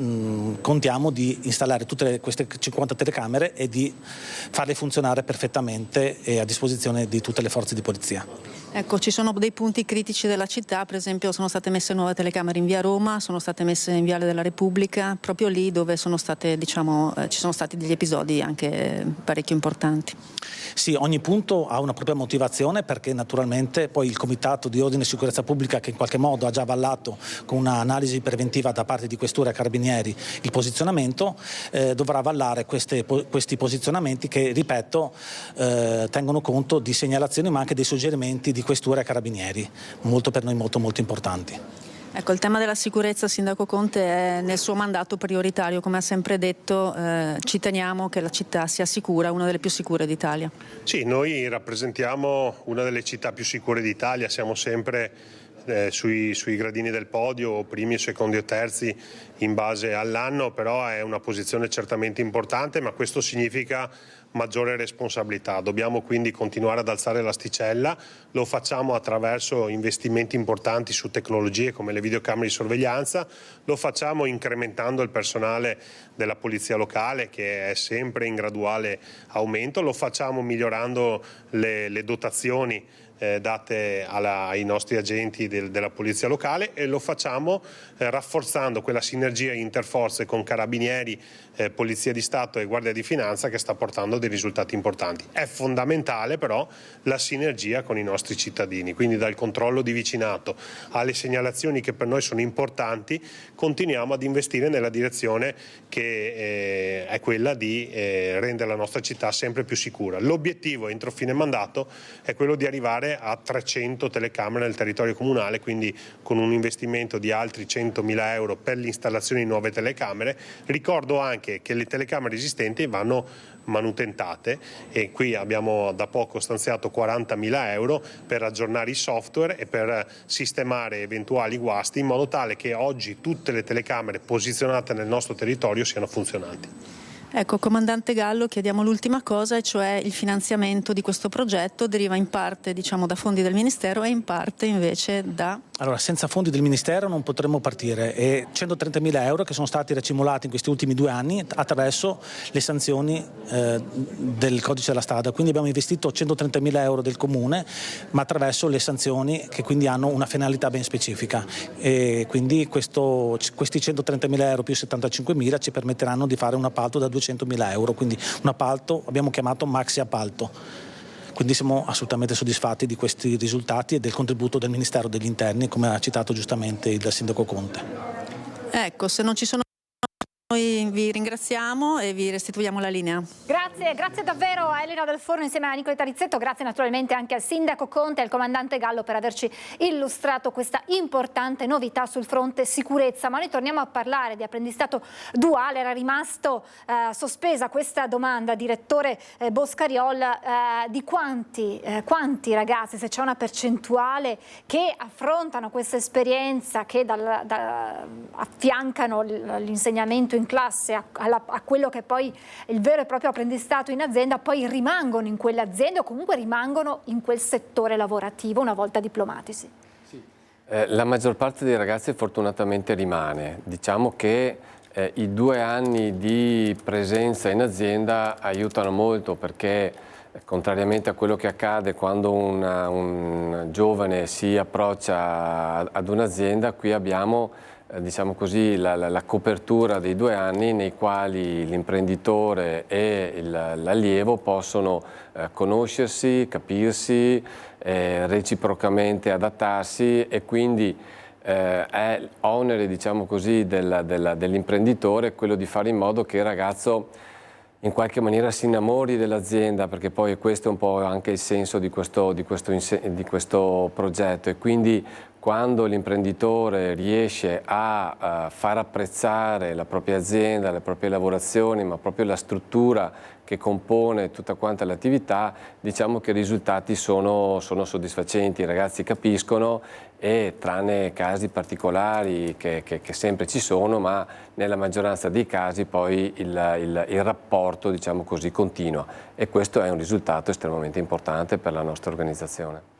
contiamo di installare tutte queste 50 telecamere e di farle funzionare perfettamente e a disposizione di tutte le forze di polizia. Ecco, ci sono dei punti critici della città, per esempio sono state messe nuove telecamere in via Roma, sono state messe in Viale della Repubblica, proprio lì dove sono state, diciamo, ci sono stati degli episodi anche parecchio importanti. Sì, ogni punto ha una propria motivazione, perché naturalmente poi il Comitato di Ordine e Sicurezza Pubblica, che in qualche modo ha già avallato con un'analisi preventiva da parte di Questura e Carabinieri il posizionamento, dovrà avallare questi posizionamenti che, ripeto, tengono conto di segnalazioni ma anche dei suggerimenti di Questura e Carabinieri, per noi molto importanti. Ecco, il tema della sicurezza, Sindaco Conte, è nel suo mandato prioritario, come ha sempre detto, ci teniamo che la città sia sicura, una delle più sicure d'Italia. Sì, noi rappresentiamo una delle città più sicure d'Italia, siamo sempre sui gradini del podio, primi, secondi o terzi in base all'anno, però è una posizione certamente importante, ma questo significa maggiore responsabilità. Dobbiamo quindi continuare ad alzare l'asticella, lo facciamo attraverso investimenti importanti su tecnologie come le videocamere di sorveglianza, lo facciamo incrementando il personale della Polizia Locale, che è sempre in graduale aumento, lo facciamo migliorando le dotazioni date ai nostri agenti della Polizia Locale, e lo facciamo rafforzando quella sinergia interforze con Carabinieri, Polizia di Stato e Guardia di Finanza, che sta portando dei risultati importanti. È fondamentale però la sinergia con i nostri cittadini, quindi dal controllo di vicinato alle segnalazioni che per noi sono importanti, continuiamo ad investire nella direzione che è quella di rendere la nostra città sempre più sicura. L'obiettivo entro fine mandato è quello di arrivare a 300 telecamere nel territorio comunale, quindi con un investimento di altri 100.000 euro per l'installazione di nuove telecamere. Ricordo anche che le telecamere esistenti vanno manutentate, e qui abbiamo da poco stanziato 40.000 euro per aggiornare i software e per sistemare eventuali guasti, in modo tale che oggi tutte le telecamere posizionate nel nostro territorio siano funzionanti. Ecco, Comandante Gallo, chiediamo l'ultima cosa, e cioè il finanziamento di questo progetto deriva in parte, diciamo, da fondi del Ministero e in parte invece da... Allora, senza fondi del Ministero non potremmo partire, e 130.000 euro che sono stati racimolati in questi ultimi 2 anni attraverso le sanzioni del Codice della Strada. Quindi abbiamo investito 130.000 euro del Comune, ma attraverso le sanzioni che quindi hanno una finalità ben specifica, e quindi questi 130.000 euro più 75.000 ci permetteranno di fare un appalto da 200.000 euro, quindi un appalto abbiamo chiamato maxi appalto, Quindi siamo assolutamente soddisfatti di questi risultati e del contributo del Ministero degli Interni, come ha citato giustamente il Sindaco Conte. Ecco, se non ci sono, noi vi ringraziamo e vi restituiamo la linea. Grazie davvero a Elena Del Forno insieme a Nicola Tarizzetto, grazie naturalmente anche al Sindaco Conte e al Comandante Gallo per averci illustrato questa importante novità sul fronte sicurezza. Ma noi torniamo a parlare di apprendistato duale. Era rimasto sospesa questa domanda, direttore Boscariol, di quanti ragazzi, se c'è una percentuale, che affrontano questa esperienza, che affiancano l'insegnamento in classe a quello che è poi il vero e proprio apprendistato in azienda, poi rimangono in quelle aziende o comunque rimangono in quel settore lavorativo una volta diplomatisi? La maggior parte dei ragazzi fortunatamente rimane. Diciamo che i 2 anni di presenza in azienda aiutano molto, perché contrariamente a quello che accade quando un giovane si approccia ad un'azienda, qui abbiamo diciamo così, la copertura dei 2 anni nei quali l'imprenditore e l'allievo possono conoscersi, capirsi, reciprocamente adattarsi, e quindi è onere, diciamo così, dell'imprenditore quello di fare in modo che il ragazzo in qualche maniera si innamori dell'azienda, perché poi questo è un po' anche il senso di questo progetto, e quindi quando l'imprenditore riesce a far apprezzare la propria azienda, le proprie lavorazioni, ma proprio la struttura che compone tutta quanta l'attività, diciamo che i risultati sono soddisfacenti, i ragazzi capiscono, e tranne casi particolari che sempre ci sono, ma nella maggioranza dei casi poi il rapporto, diciamo così, continua, e questo è un risultato estremamente importante per la nostra organizzazione.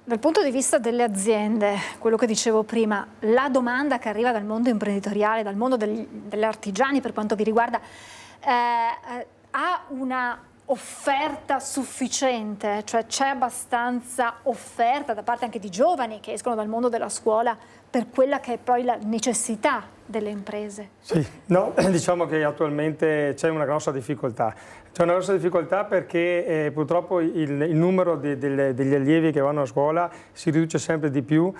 Dal punto di vista delle aziende, quello che dicevo prima, la domanda che arriva dal mondo imprenditoriale, dal mondo degli artigiani per quanto vi riguarda, ha una offerta sufficiente? Cioè c'è abbastanza offerta da parte anche di giovani che escono dal mondo della scuola per quella che è poi la necessità delle imprese? Sì, no, diciamo che attualmente c'è una grossa difficoltà. C'è una grossa difficoltà perché purtroppo il numero degli allievi che vanno a scuola si riduce sempre di più,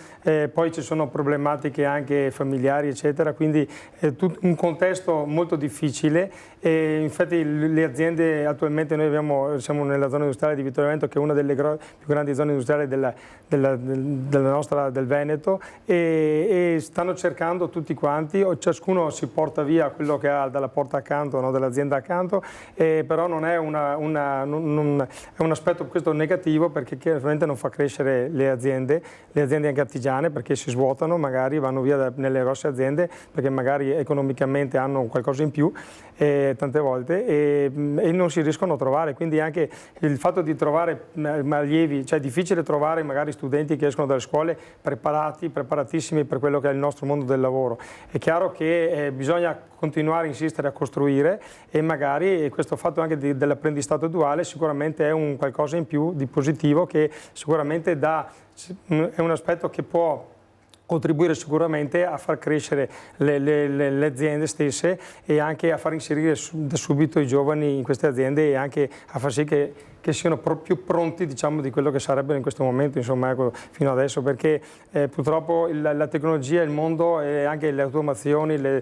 poi ci sono problematiche anche familiari eccetera, quindi è un contesto molto difficile. Infatti le aziende attualmente, noi siamo nella zona industriale di Vittorio Veneto, che è una delle più grandi zone industriali del Veneto, e stanno cercando tutti quanti, ciascuno si porta via quello che ha dalla porta accanto, no, dell'azienda accanto, però non è è un aspetto questo negativo, perché chiaramente non fa crescere le aziende anche artigiane, perché si svuotano, magari vanno via nelle grosse aziende perché magari economicamente hanno qualcosa in più tante volte, e non si riescono a trovare. Quindi anche il fatto di trovare allievi, cioè è difficile trovare magari studenti che escono dalle scuole preparatissimi per quello che è il nostro mondo del lavoro. È chiaro che bisogna continuare a insistere a costruire, e magari questo fatto anche dell'apprendistato duale sicuramente è un qualcosa in più di positivo, che sicuramente è un aspetto che può contribuire sicuramente a far crescere le aziende stesse, e anche a far inserire da subito i giovani in queste aziende, e anche a far sì che siano più pronti, diciamo, di quello che sarebbero in questo momento, insomma, ecco, fino adesso, perché purtroppo la tecnologia, il mondo, e anche le automazioni,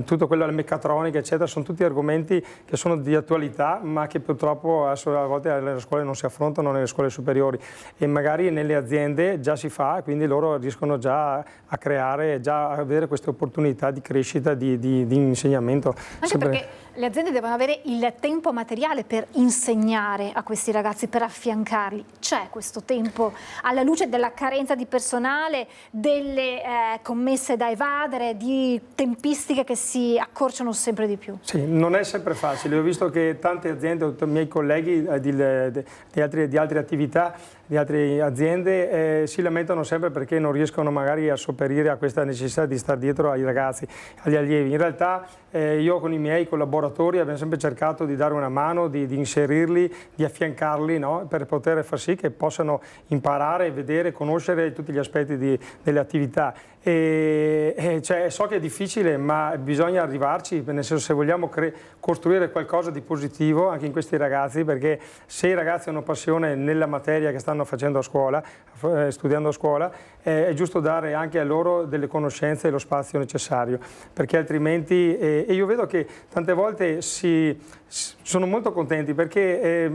tutto quello, la meccatronica eccetera, sono tutti argomenti che sono di attualità, ma che purtroppo a volte alle scuole non si affrontano, nelle scuole superiori, e magari nelle aziende già si fa, quindi loro riescono già a creare, già a avere queste opportunità di crescita, di insegnamento. Anche perché le aziende devono avere il tempo materiale per insegnare a questi ragazzi, per affiancarli. C'è questo tempo, alla luce della carenza di personale, delle commesse da evadere, di tempistiche che si accorciano sempre di più? Sì, non è sempre facile. Ho visto che tante aziende, i miei colleghi di altre attività, di altre aziende, si lamentano sempre perché non riescono magari a sopperire a questa necessità di stare dietro ai ragazzi, agli allievi. In realtà io con i miei collaboratori abbiamo sempre cercato di dare una mano, di inserirli, di affiancarli, no? Per poter far sì che possano imparare, vedere, conoscere tutti gli aspetti delle attività. Cioè, so che è difficile, ma bisogna arrivarci, nel senso, se vogliamo costruire qualcosa di positivo anche in questi ragazzi, perché se i ragazzi hanno passione nella materia che stanno facendo a scuola, studiando a scuola, è giusto dare anche a loro delle conoscenze e lo spazio necessario, perché altrimenti, e io vedo che tante volte sono molto contenti perché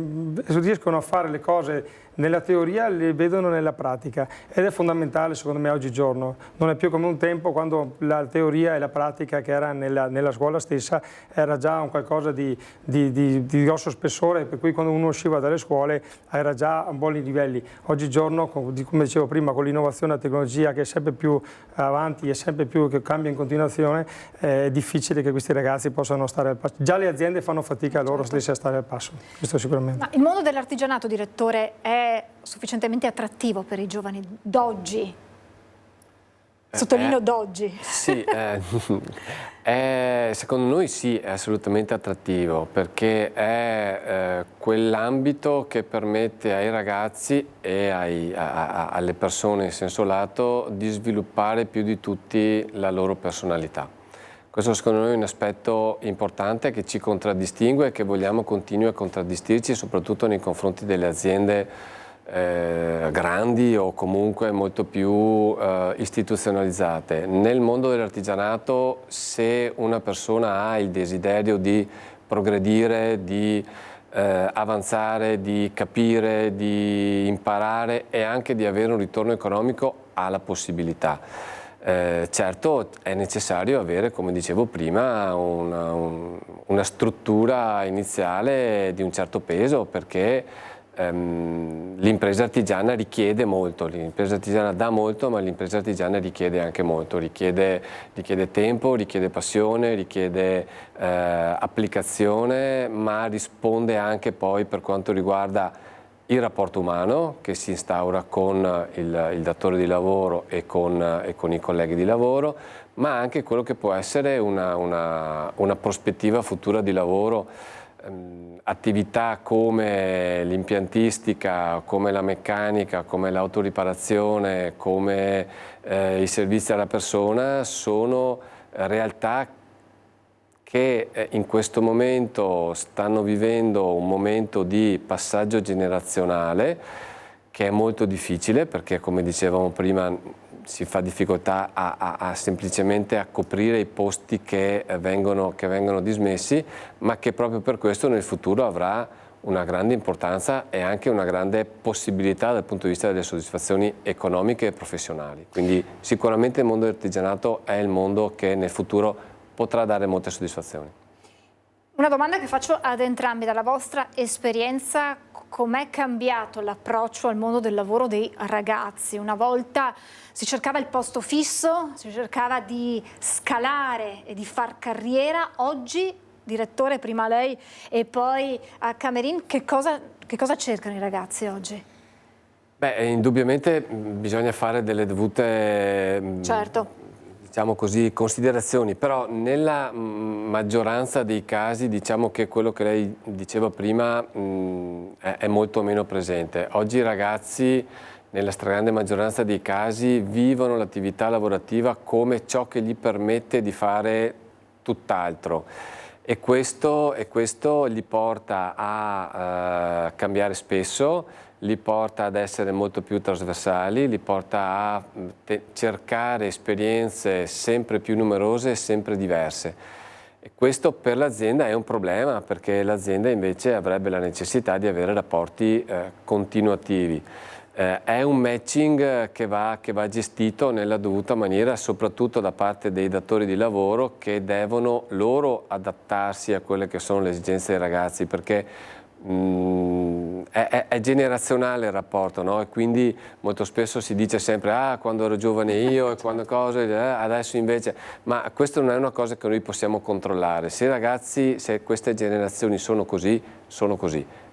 riescono a fare le cose nella teoria, le vedono nella pratica, ed è fondamentale secondo me oggigiorno. Non è più come un tempo quando la teoria e la pratica che era nella scuola stessa era già un qualcosa di grosso spessore, per cui quando uno usciva dalle scuole era già a buoni livelli. Oggigiorno, come dicevo prima, con l'innovazione e la tecnologia che è sempre più avanti e sempre più che cambia in continuazione, è difficile che questi ragazzi possano stare al passo. Già le aziende fanno fatica loro stesse a stare al passo, questo sicuramente. Ma il mondo dell'artigianato, direttore, è sufficientemente attrattivo per i giovani d'oggi? Sottolineo d'oggi. Sì, secondo noi sì, è assolutamente attrattivo, perché è quell'ambito che permette ai ragazzi e alle persone in senso lato di sviluppare più di tutti la loro personalità. Questo secondo noi è un aspetto importante che ci contraddistingue e che vogliamo continui a contraddistirci, soprattutto nei confronti delle aziende grandi o comunque molto più istituzionalizzate. Nel mondo dell'artigianato, se una persona ha il desiderio di progredire, di avanzare, di capire, di imparare e anche di avere un ritorno economico, ha la possibilità. Certo è necessario avere, come dicevo prima, una struttura iniziale di un certo peso, perché l'impresa artigiana richiede molto, l'impresa artigiana dà molto, ma l'impresa artigiana richiede anche molto, richiede tempo, richiede passione, richiede applicazione, ma risponde anche poi per quanto riguarda il rapporto umano che si instaura con il datore di lavoro e con i colleghi di lavoro, ma anche quello che può essere una prospettiva futura di lavoro. Attività come l'impiantistica, come la meccanica, come l'autoriparazione, come i servizi alla persona sono realtà che in questo momento stanno vivendo un momento di passaggio generazionale che è molto difficile, perché come dicevamo prima si fa difficoltà semplicemente a coprire i posti che vengono dismessi, ma che proprio per questo nel futuro avrà una grande importanza e anche una grande possibilità dal punto di vista delle soddisfazioni economiche e professionali. Quindi sicuramente il mondo dell'artigianato è il mondo che nel futuro potrà dare molte soddisfazioni. Una domanda che faccio ad entrambi: dalla vostra esperienza, com'è cambiato l'approccio al mondo del lavoro dei ragazzi? Una volta si cercava il posto fisso, si cercava di scalare e di far carriera. Oggi, direttore, prima lei e poi a Camerin, che cosa cercano i ragazzi oggi? Beh, indubbiamente bisogna fare delle dovute diciamo così, considerazioni, però nella maggioranza dei casi diciamo che quello che lei diceva prima è molto meno presente. Oggi i ragazzi, nella stragrande maggioranza dei casi, vivono l'attività lavorativa come ciò che gli permette di fare tutt'altro. E questo li porta a cambiare spesso, li porta ad essere molto più trasversali, li porta a cercare esperienze sempre più numerose e sempre diverse. E questo per l'azienda è un problema, perché l'azienda invece avrebbe la necessità di avere rapporti continuativi. È un matching che va gestito nella dovuta maniera, soprattutto da parte dei datori di lavoro, che devono loro adattarsi a quelle che sono le esigenze dei ragazzi, perché è generazionale il rapporto, no? E quindi molto spesso si dice sempre quando ero giovane io e quando adesso invece, ma questo non è una cosa che noi possiamo controllare. Se i ragazzi, se queste generazioni sono così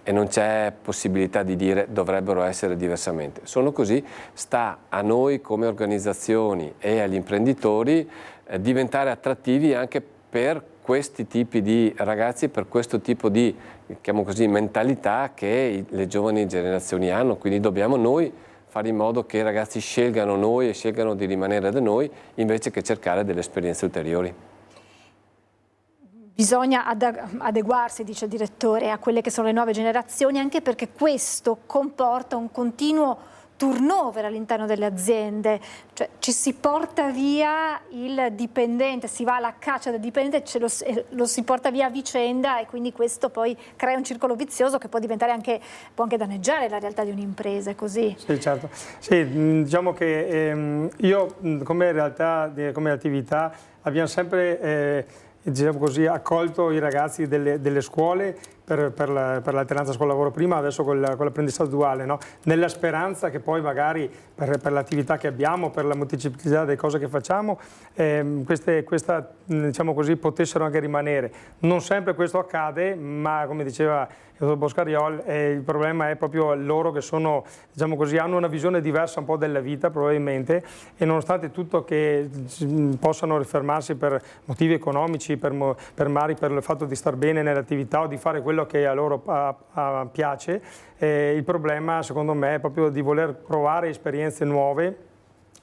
e non c'è possibilità di dire dovrebbero essere diversamente. Sono così, sta a noi come organizzazioni e agli imprenditori diventare attrattivi anche per questi tipi di ragazzi, per questo tipo di, chiamiamo così, mentalità che le giovani generazioni hanno. Quindi dobbiamo noi fare in modo che i ragazzi scelgano noi e scelgano di rimanere da noi invece che cercare delle esperienze ulteriori. Bisogna adeguarsi, dice il direttore, a quelle che sono le nuove generazioni, anche perché questo comporta un continuo turnover all'interno delle aziende, cioè ci si porta via il dipendente, si va alla caccia del dipendente, lo si porta via a vicenda e quindi questo poi crea un circolo vizioso che può diventare può anche danneggiare la realtà di un'impresa, è così? Sì, certo. Sì, diciamo che io come realtà, come attività abbiamo sempre diciamo così, accolto i ragazzi delle scuole per l'alternanza scuola-lavoro prima, adesso con l'apprendistato duale, no? Nella speranza che poi magari per l'attività che abbiamo, per la molteplicità delle cose che facciamo, diciamo così, potessero anche rimanere. Non sempre questo accade, ma come diceva il dottor Boscariol, il problema è proprio loro che sono, diciamo così, hanno una visione diversa un po' della vita probabilmente, e nonostante tutto che possano fermarsi per motivi economici, per il fatto di star bene nell'attività o di fare quello che a loro piace, il problema secondo me è proprio di voler provare esperienze nuove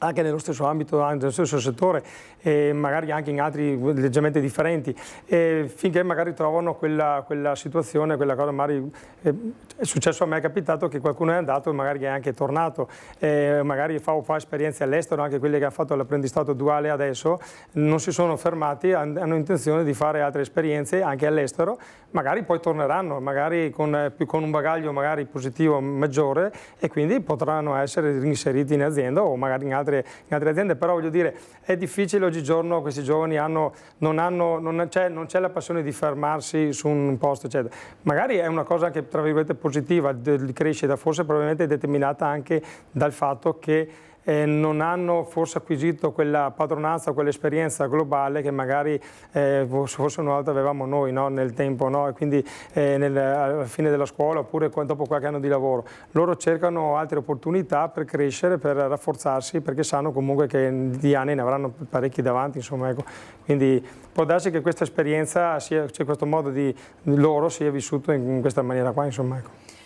anche nello stesso ambito, anche nello stesso settore, e magari anche in altri leggermente differenti, finché magari trovano quella situazione, quella cosa. Magari è successo a me, è capitato che qualcuno è andato e magari è anche tornato, magari fa esperienze all'estero, anche quelli che hanno fatto l'apprendistato duale adesso non si sono fermati, hanno intenzione di fare altre esperienze anche all'estero, magari poi torneranno, magari con un bagaglio magari positivo maggiore, e quindi potranno essere reinseriti in azienda o magari in altre aziende. Però voglio dire, è difficile oggigiorno, questi giovani non c'è la passione di fermarsi su un posto, eccetera. Magari è una cosa anche tra virgolette positiva di crescita, forse probabilmente determinata anche dal fatto che non hanno forse acquisito quella padronanza, quell'esperienza globale che magari forse una volta avevamo noi, no? Nel tempo, no? E quindi alla fine della scuola oppure dopo qualche anno di lavoro. Loro cercano altre opportunità per crescere, per rafforzarsi, perché sanno comunque che di anni ne avranno parecchi davanti, insomma, ecco. Quindi può darsi che questa esperienza, questo modo di loro sia vissuto in questa maniera qua, insomma, ecco.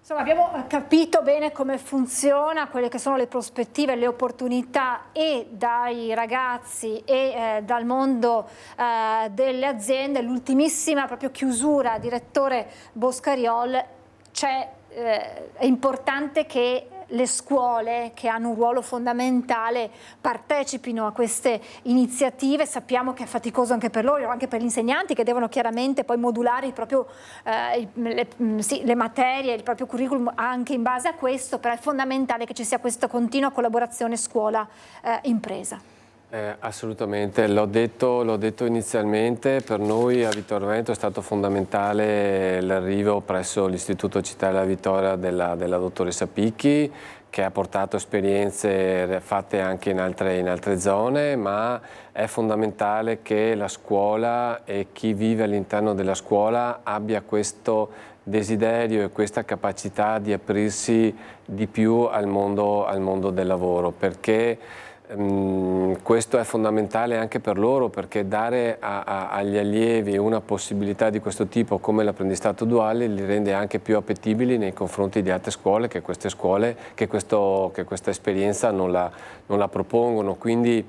Insomma, abbiamo capito bene come funziona, quelle che sono le prospettive, le opportunità e dai ragazzi e dal mondo delle aziende. L'ultimissima proprio chiusura, direttore Boscariol, è importante che le scuole, che hanno un ruolo fondamentale, partecipino a queste iniziative. Sappiamo che è faticoso anche per loro, anche per gli insegnanti, che devono chiaramente poi modulare le materie, il proprio curriculum anche in base a questo, però è fondamentale che ci sia questa continua collaborazione scuola-impresa. Assolutamente, l'ho detto inizialmente, per noi a Vittorio Veneto è stato fondamentale l'arrivo presso l'Istituto Città della Vittoria della dottoressa Picchi, che ha portato esperienze fatte anche in altre zone, ma è fondamentale che la scuola e chi vive all'interno della scuola abbia questo desiderio e questa capacità di aprirsi di più al mondo del lavoro, perché questo è fondamentale anche per loro, perché dare agli allievi una possibilità di questo tipo come l'apprendistato duale li rende anche più appetibili nei confronti di altre scuole che questa esperienza non la propongono. Quindi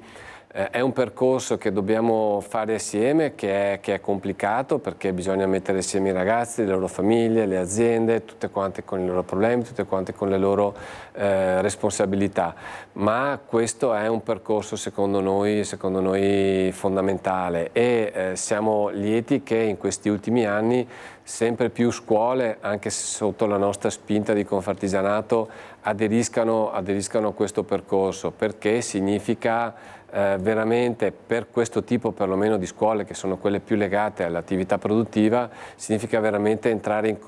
è un percorso che dobbiamo fare assieme, che è complicato, perché bisogna mettere insieme i ragazzi, le loro famiglie, le aziende, tutte quante con i loro problemi, tutte quante con le loro responsabilità. Ma questo è un percorso secondo noi fondamentale, e siamo lieti che in questi ultimi anni sempre più scuole, anche sotto la nostra spinta di Confartigianato, aderiscano a questo percorso, perché significa veramente, per questo tipo perlomeno di scuole, che sono quelle più legate all'attività produttiva, significa veramente entrare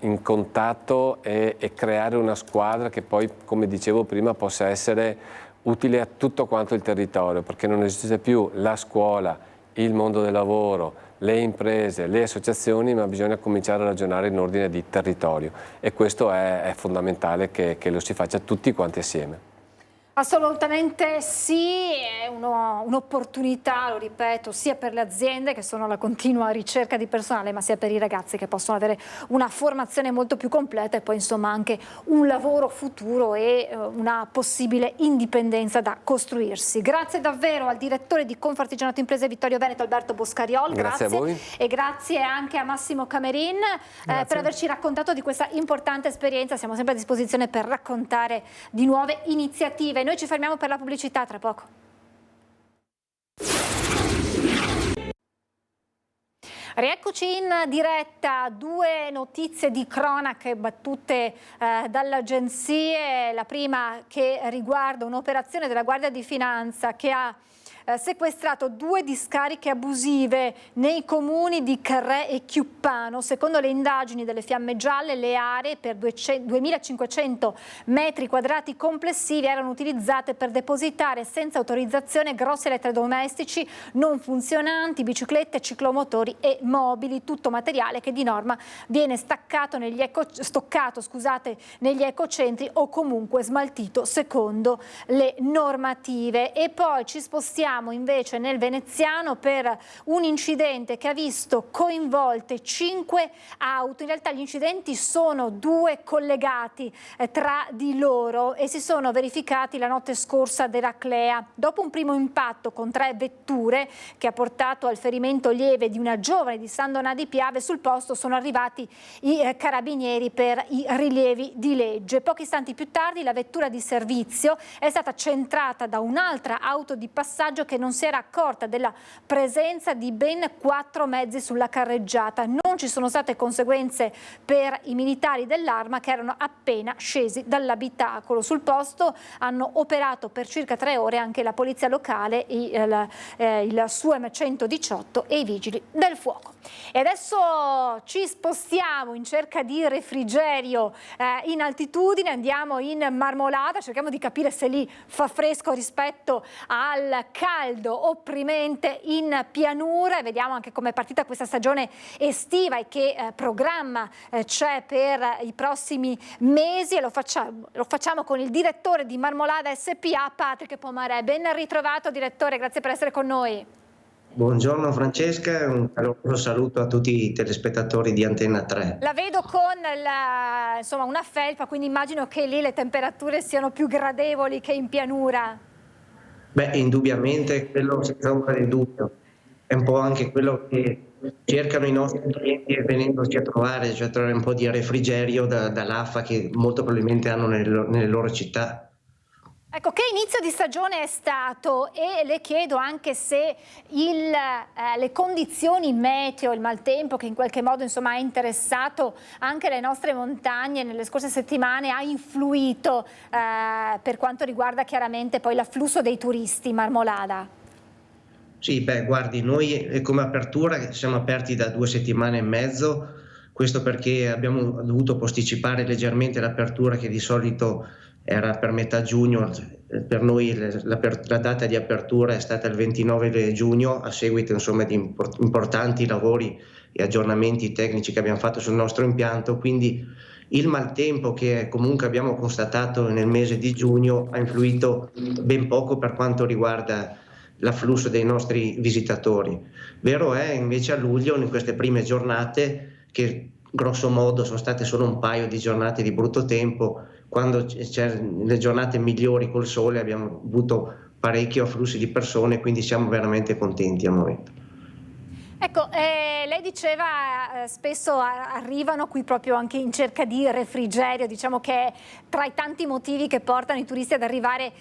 in contatto e creare una squadra che poi, come dicevo prima, possa essere utile a tutto quanto il territorio, perché non esiste più la scuola, il mondo del lavoro, le imprese, le associazioni, ma bisogna cominciare a ragionare in ordine di territorio, e questo è fondamentale che lo si faccia tutti quanti assieme. Assolutamente sì, è un'opportunità, lo ripeto, sia per le aziende che sono alla continua ricerca di personale, ma sia per i ragazzi che possono avere una formazione molto più completa e poi insomma anche un lavoro futuro e una possibile indipendenza da costruirsi. Grazie davvero al direttore di Confartigianato Imprese Vittorio Veneto, Alberto Boscariol, grazie a voi. E grazie anche a Massimo Camerin per averci raccontato di questa importante esperienza. Siamo sempre a disposizione per raccontare di nuove iniziative. Noi ci fermiamo per la pubblicità, tra poco. Rieccoci in diretta, due notizie di cronache battute dalle agenzie. La prima che riguarda un'operazione della Guardia di Finanza che ha sequestrato 2 discariche abusive nei comuni di Carré e Chiuppano. Secondo le indagini delle Fiamme Gialle, le aree per 2.500 metri quadrati complessivi erano utilizzate per depositare senza autorizzazione grossi elettrodomestici non funzionanti, biciclette, ciclomotori e mobili, tutto materiale che di norma viene stoccato negli ecocentri o comunque smaltito secondo le normative. E poi ci spostiamo invece nel veneziano per un incidente che ha visto coinvolte 5 auto. In realtà gli incidenti sono 2 collegati tra di loro e si sono verificati la notte scorsa ad Eraclea. Dopo un primo impatto con 3 vetture che ha portato al ferimento lieve di una giovane di San Donà di Piave, sul posto sono arrivati i carabinieri per i rilievi di legge. Pochi istanti più tardi la vettura di servizio è stata centrata da un'altra auto di passaggio che non si era accorta della presenza di ben 4 mezzi sulla carreggiata. Non ci sono state conseguenze per i militari dell'Arma che erano appena scesi dall'abitacolo. Sul posto hanno operato per circa 3 ore anche la polizia locale, il SUEM 118 e i vigili del fuoco. E adesso ci spostiamo in cerca di refrigerio in altitudine, andiamo in Marmolada, cerchiamo di capire se lì fa fresco rispetto al caldo opprimente in pianura e vediamo anche come è partita questa stagione estiva e che programma c'è per i prossimi mesi, e lo facciamo con il direttore di Marmolada SPA, Patrick Pomarè. Ben ritrovato direttore, grazie per essere con noi. Buongiorno Francesca, un caloroso saluto a tutti i telespettatori di Antenna 3. La vedo con una felpa, quindi immagino che lì le temperature siano più gradevoli che in pianura. Beh, indubbiamente quello senza ombra di dubbio. È un po' anche quello che cercano i nostri clienti venendoci a trovare, cioè trovare un po' di refrigerio dall'AFA che molto probabilmente hanno nelle loro città. Ecco, che inizio di stagione è stato, e le chiedo anche se le condizioni meteo, il maltempo che in qualche modo ha interessato anche le nostre montagne nelle scorse settimane ha influito per quanto riguarda chiaramente poi l'afflusso dei turisti in Marmolada. Sì, beh, guardi, noi come apertura siamo aperti da 2 settimane e mezzo, questo perché abbiamo dovuto posticipare leggermente l'apertura che di solito era per metà giugno. Per noi la data di apertura è stata il 29 giugno a seguito di importanti lavori e aggiornamenti tecnici che abbiamo fatto sul nostro impianto, quindi il maltempo che comunque abbiamo constatato nel mese di giugno ha influito ben poco per quanto riguarda l'afflusso dei nostri visitatori. Vero è invece a luglio, in queste prime giornate, che grosso modo sono state solo un paio di giornate di brutto tempo, quando c'è le giornate migliori col sole abbiamo avuto parecchio afflussi di persone, quindi siamo veramente contenti al momento. Ecco, lei diceva spesso arrivano qui proprio anche in cerca di refrigerio, diciamo che è tra i tanti motivi che portano i turisti ad arrivare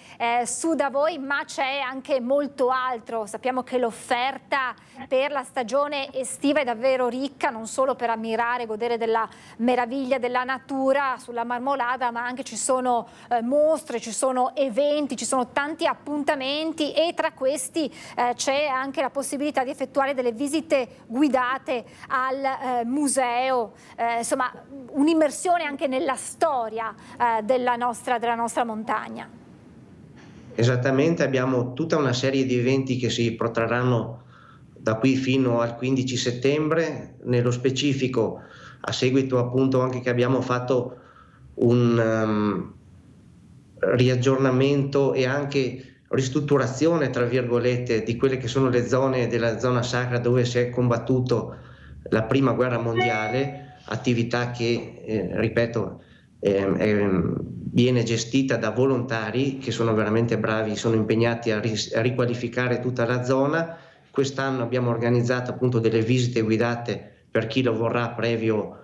su da voi, ma c'è anche molto altro. Sappiamo che l'offerta per la stagione estiva è davvero ricca, non solo per ammirare e godere della meraviglia della natura sulla Marmolada, ma anche ci sono mostre, ci sono eventi, ci sono tanti appuntamenti, e tra questi c'è anche la possibilità di effettuare delle visite guidate al museo, insomma un'immersione anche nella storia della nostra montagna. Esattamente, abbiamo tutta una serie di eventi che si protrarranno da qui fino al 15 settembre, nello specifico a seguito appunto anche che abbiamo fatto riaggiornamento e anche ristrutturazione, tra virgolette, di quelle che sono le zone della zona sacra dove si è combattuto la prima guerra mondiale, attività che, ripeto, viene gestita da volontari che sono veramente bravi, sono impegnati a riqualificare tutta la zona. Quest'anno abbiamo organizzato appunto delle visite guidate per chi lo vorrà, previo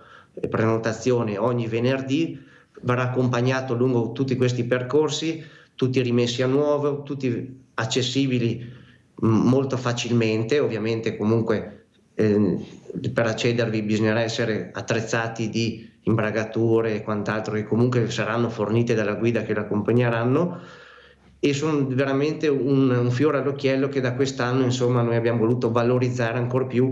prenotazione, ogni venerdì. Verrà accompagnato lungo tutti questi percorsi, tutti rimessi a nuovo, tutti accessibili molto facilmente. Ovviamente comunque per accedervi bisognerà essere attrezzati di imbragature e quant'altro che comunque saranno fornite dalla guida che lo accompagneranno, e sono veramente un fiore all'occhiello che da quest'anno insomma noi abbiamo voluto valorizzare ancora più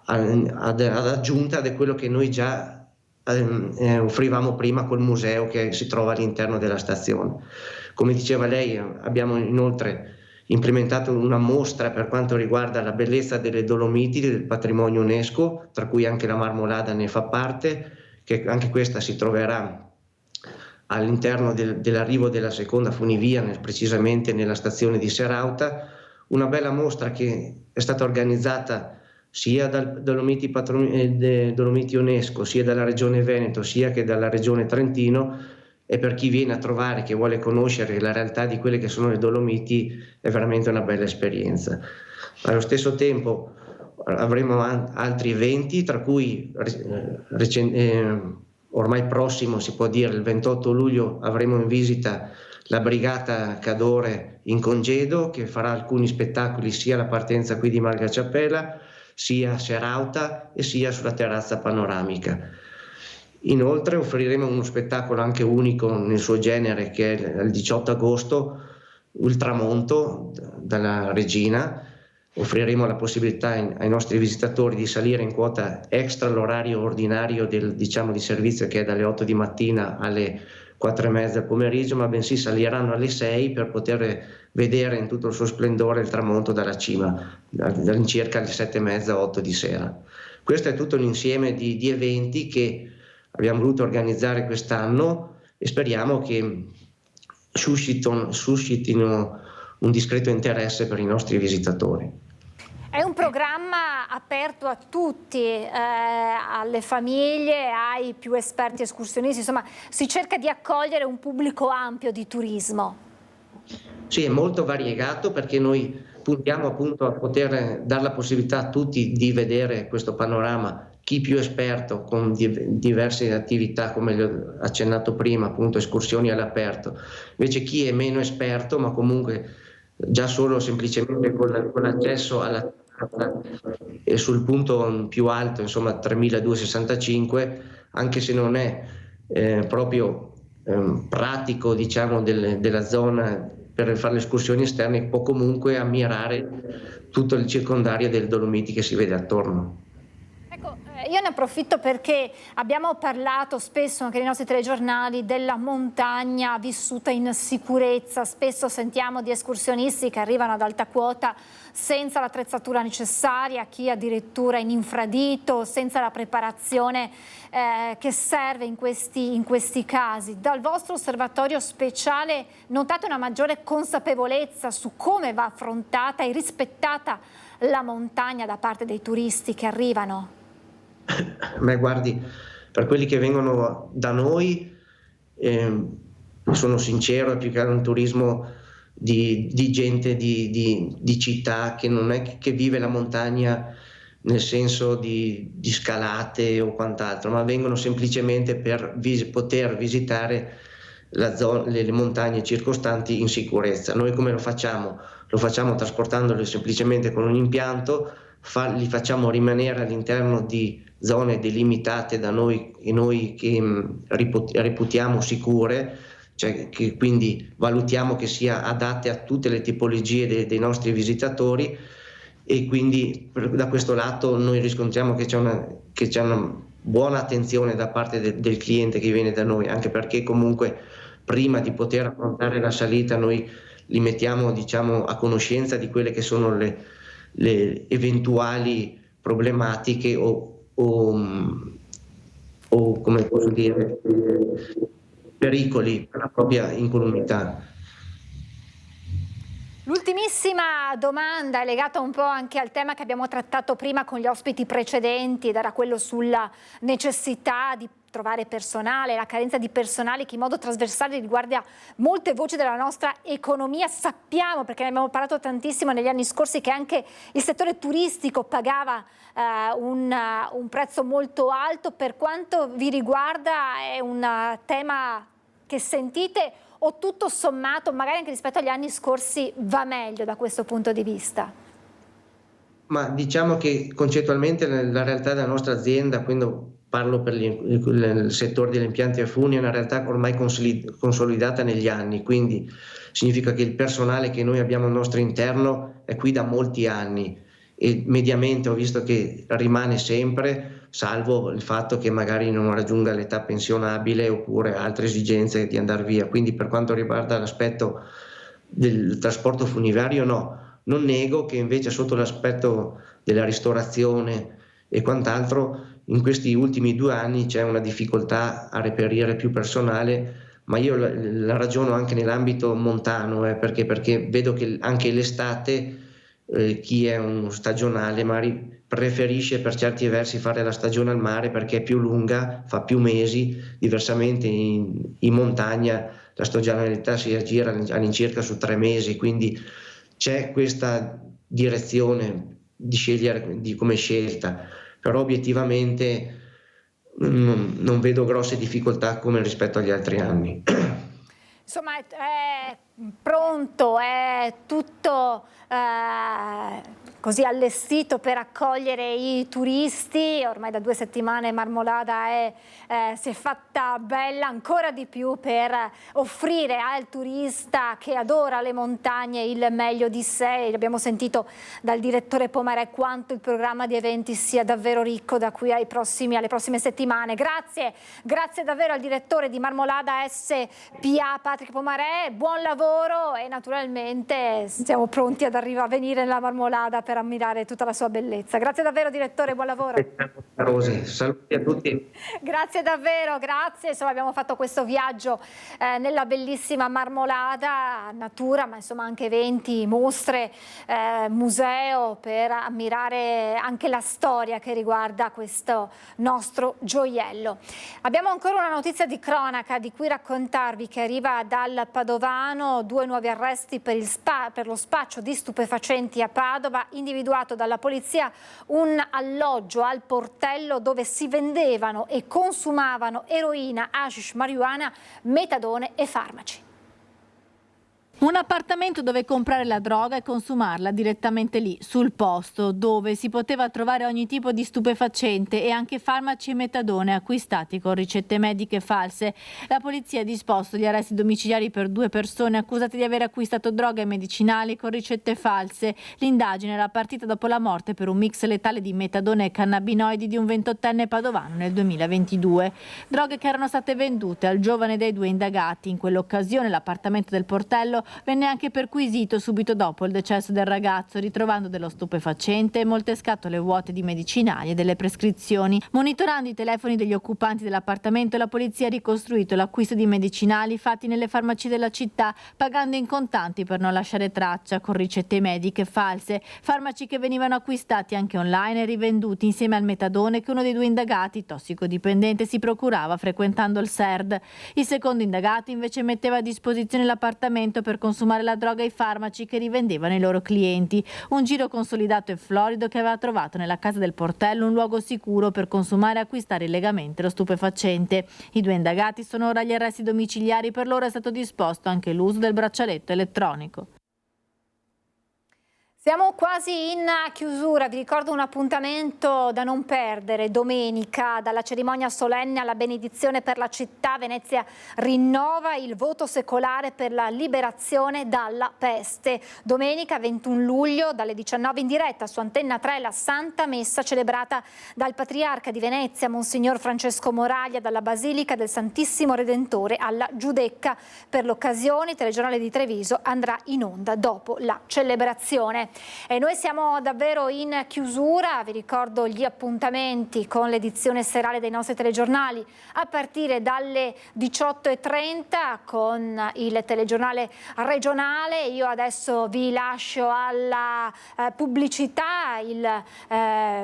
ad aggiunta di quello che noi già offrivamo prima col museo che si trova all'interno della stazione. Come diceva lei, abbiamo inoltre implementato una mostra per quanto riguarda la bellezza delle Dolomiti, del patrimonio UNESCO, tra cui anche la Marmolada ne fa parte, che anche questa si troverà all'interno dell'arrivo della seconda funivia, precisamente nella stazione di Serauta. Una bella mostra che è stata organizzata sia dal Dolomiti UNESCO, sia dalla Regione Veneto, sia che dalla Regione Trentino, e per chi viene a trovare, che vuole conoscere la realtà di quelle che sono le Dolomiti, è veramente una bella esperienza. Allo stesso tempo avremo altri eventi, tra cui ormai prossimo, si può dire, il 28 luglio avremo in visita la Brigata Cadore in congedo, che farà alcuni spettacoli sia alla partenza qui di Margaciapella, sia a Serauta e sia sulla terrazza panoramica. Inoltre offriremo uno spettacolo anche unico nel suo genere, che è il 18 agosto, il tramonto dalla Regina. Offriremo la possibilità ai nostri visitatori di salire in quota extra l'orario ordinario di servizio, che è dalle 8 di mattina alle 4:30 del pomeriggio, ma bensì saliranno alle 6 per poter vedere in tutto il suo splendore il tramonto dalla cima, all'incirca alle 7:30-8 di sera. Questo è tutto un insieme di eventi che abbiamo voluto organizzare quest'anno e speriamo che suscitino un discreto interesse per i nostri visitatori. È un programma aperto a tutti, alle famiglie, ai più esperti escursionisti, insomma si cerca di accogliere un pubblico ampio di turismo. Sì, è molto variegato, perché noi puntiamo appunto a poter dare la possibilità a tutti di vedere questo panorama, chi più esperto con diverse attività, come le ho accennato prima, appunto escursioni all'aperto, invece chi è meno esperto, ma comunque già solo semplicemente con l'accesso alla e sul punto più alto, insomma 3265, anche se non è proprio pratico, diciamo, della zona per fare le escursioni esterne, può comunque ammirare tutto il circondario delle Dolomiti che si vede attorno. Io ne approfitto perché abbiamo parlato spesso anche nei nostri telegiornali della montagna vissuta in sicurezza. Spesso sentiamo di escursionisti che arrivano ad alta quota senza l'attrezzatura necessaria, chi addirittura in infradito, senza la preparazione che serve in questi casi. Dal vostro osservatorio speciale notate una maggiore consapevolezza su come va affrontata e rispettata la montagna da parte dei turisti che arrivano? Beh, guardi, per quelli che vengono da noi, sono sincero, è più che un turismo di gente di città, che non è che vive la montagna nel senso di scalate o quant'altro, ma vengono semplicemente per poter visitare le montagne circostanti in sicurezza. Noi come lo facciamo? Lo facciamo trasportandoli semplicemente con un impianto, li facciamo rimanere all'interno di zone delimitate da noi e noi che reputiamo sicure, cioè che quindi valutiamo che sia adatte a tutte le tipologie dei nostri visitatori, e quindi da questo lato noi riscontriamo che c'è una buona attenzione da parte del cliente che viene da noi, anche perché comunque prima di poter affrontare la salita noi li mettiamo, diciamo, a conoscenza di quelle che sono le eventuali problematiche o come posso dire, pericoli per la propria incolumità. L'ultimissima domanda è legata un po' anche al tema che abbiamo trattato prima con gli ospiti precedenti, ed era quello sulla necessità di trovare personale, la carenza di personale che in modo trasversale riguarda molte voci della nostra economia. Sappiamo, perché ne abbiamo parlato tantissimo negli anni scorsi, che anche il settore turistico pagava un prezzo molto alto. Per quanto vi riguarda è un tema che sentite, o tutto sommato, magari anche rispetto agli anni scorsi, va meglio da questo punto di vista? Ma diciamo che concettualmente la realtà della nostra azienda, quando parlo per il settore degli impianti a funi, è una realtà ormai consolidata negli anni, quindi significa che il personale che noi abbiamo al nostro interno è qui da molti anni e mediamente ho visto che rimane sempre, salvo il fatto che magari non raggiunga l'età pensionabile oppure altre esigenze di andare via. Quindi per quanto riguarda l'aspetto del trasporto funerario, no. Non nego che invece sotto l'aspetto della ristorazione e quant'altro in questi ultimi 2 anni c'è una difficoltà a reperire più personale, ma io la ragiono anche nell'ambito montano, perché vedo che anche l'estate chi è un stagionale magari preferisce per certi versi fare la stagione al mare perché è più lunga, fa più mesi, diversamente in montagna la stagionalità si aggira all'incirca su 3 mesi, quindi c'è questa direzione di scegliere come scelta, però obiettivamente non vedo grosse difficoltà come rispetto agli altri anni. Insomma, è pronto, è tutto così allestito per accogliere i turisti. Ormai da 2 settimane Marmolada si è fatta bella ancora di più per offrire al turista che adora le montagne il meglio di sé. Abbiamo sentito dal direttore Pomarè quanto il programma di eventi sia davvero ricco da qui alle prossime settimane. Grazie davvero al direttore di Marmolada SPA, Patrick Pomarè, buon lavoro e naturalmente siamo pronti a venire nella Marmolada per ammirare tutta la sua bellezza. Grazie davvero direttore, buon lavoro. Rosy, saluti a tutti. Grazie davvero, grazie. Insomma, abbiamo fatto questo viaggio nella bellissima Marmolada, natura, ma insomma anche eventi, mostre, museo, per ammirare anche la storia che riguarda questo nostro gioiello. Abbiamo ancora una notizia di cronaca di cui raccontarvi che arriva dal Padovano. 2 nuovi arresti per lo spaccio di stupefacenti a Padova, individuato dalla polizia un alloggio al Portello dove si vendevano e consumavano eroina, hashish, marijuana, metadone e farmaci. Un appartamento dove comprare la droga e consumarla direttamente lì, sul posto, dove si poteva trovare ogni tipo di stupefacente e anche farmaci e metadone acquistati con ricette mediche false. La polizia ha disposto gli arresti domiciliari per 2 persone accusate di aver acquistato droga e medicinali con ricette false. L'indagine era partita dopo la morte per un mix letale di metadone e cannabinoidi di un 28enne padovano nel 2022. Droghe che erano state vendute al giovane dei 2 indagati. In quell'occasione l'appartamento del Portello venne anche perquisito subito dopo il decesso del ragazzo, ritrovando dello stupefacente e molte scatole vuote di medicinali e delle prescrizioni. Monitorando i telefoni degli occupanti dell'appartamento, la polizia ha ricostruito l'acquisto di medicinali fatti nelle farmacie della città, pagando in contanti per non lasciare traccia, con ricette mediche false, farmaci che venivano acquistati anche online e rivenduti insieme al metadone che uno dei 2 indagati, tossicodipendente, si procurava frequentando il SERD. Il secondo indagato invece metteva a disposizione l'appartamento per consumare la droga e i farmaci che rivendevano ai loro clienti. Un giro consolidato e florido che aveva trovato nella casa del Portello un luogo sicuro per consumare e acquistare illegalmente lo stupefacente. I 2 indagati sono ora agli arresti domiciliari, per loro è stato disposto anche l'uso del braccialetto elettronico. Siamo quasi in chiusura, vi ricordo un appuntamento da non perdere. Domenica, dalla cerimonia solenne alla benedizione per la città, Venezia rinnova il voto secolare per la liberazione dalla peste. Domenica 21 luglio dalle 19 in diretta su Antenna 3 la Santa Messa celebrata dal Patriarca di Venezia, Monsignor Francesco Moraglia, dalla Basilica del Santissimo Redentore alla Giudecca. Per l'occasione il telegiornale di Treviso andrà in onda dopo la celebrazione. E noi siamo davvero in chiusura, vi ricordo gli appuntamenti con l'edizione serale dei nostri telegiornali a partire dalle 18:30 con il telegiornale regionale. Io adesso vi lascio alla pubblicità, il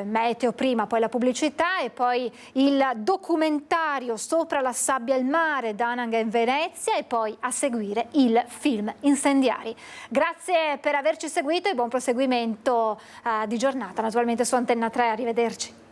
meteo prima, poi la pubblicità e poi il documentario Sopra la sabbia e il mare, Danang in Venezia, e poi a seguire il film Incendiari. Grazie per averci seguito e buon proseguimento di giornata naturalmente su Antenna 3, arrivederci.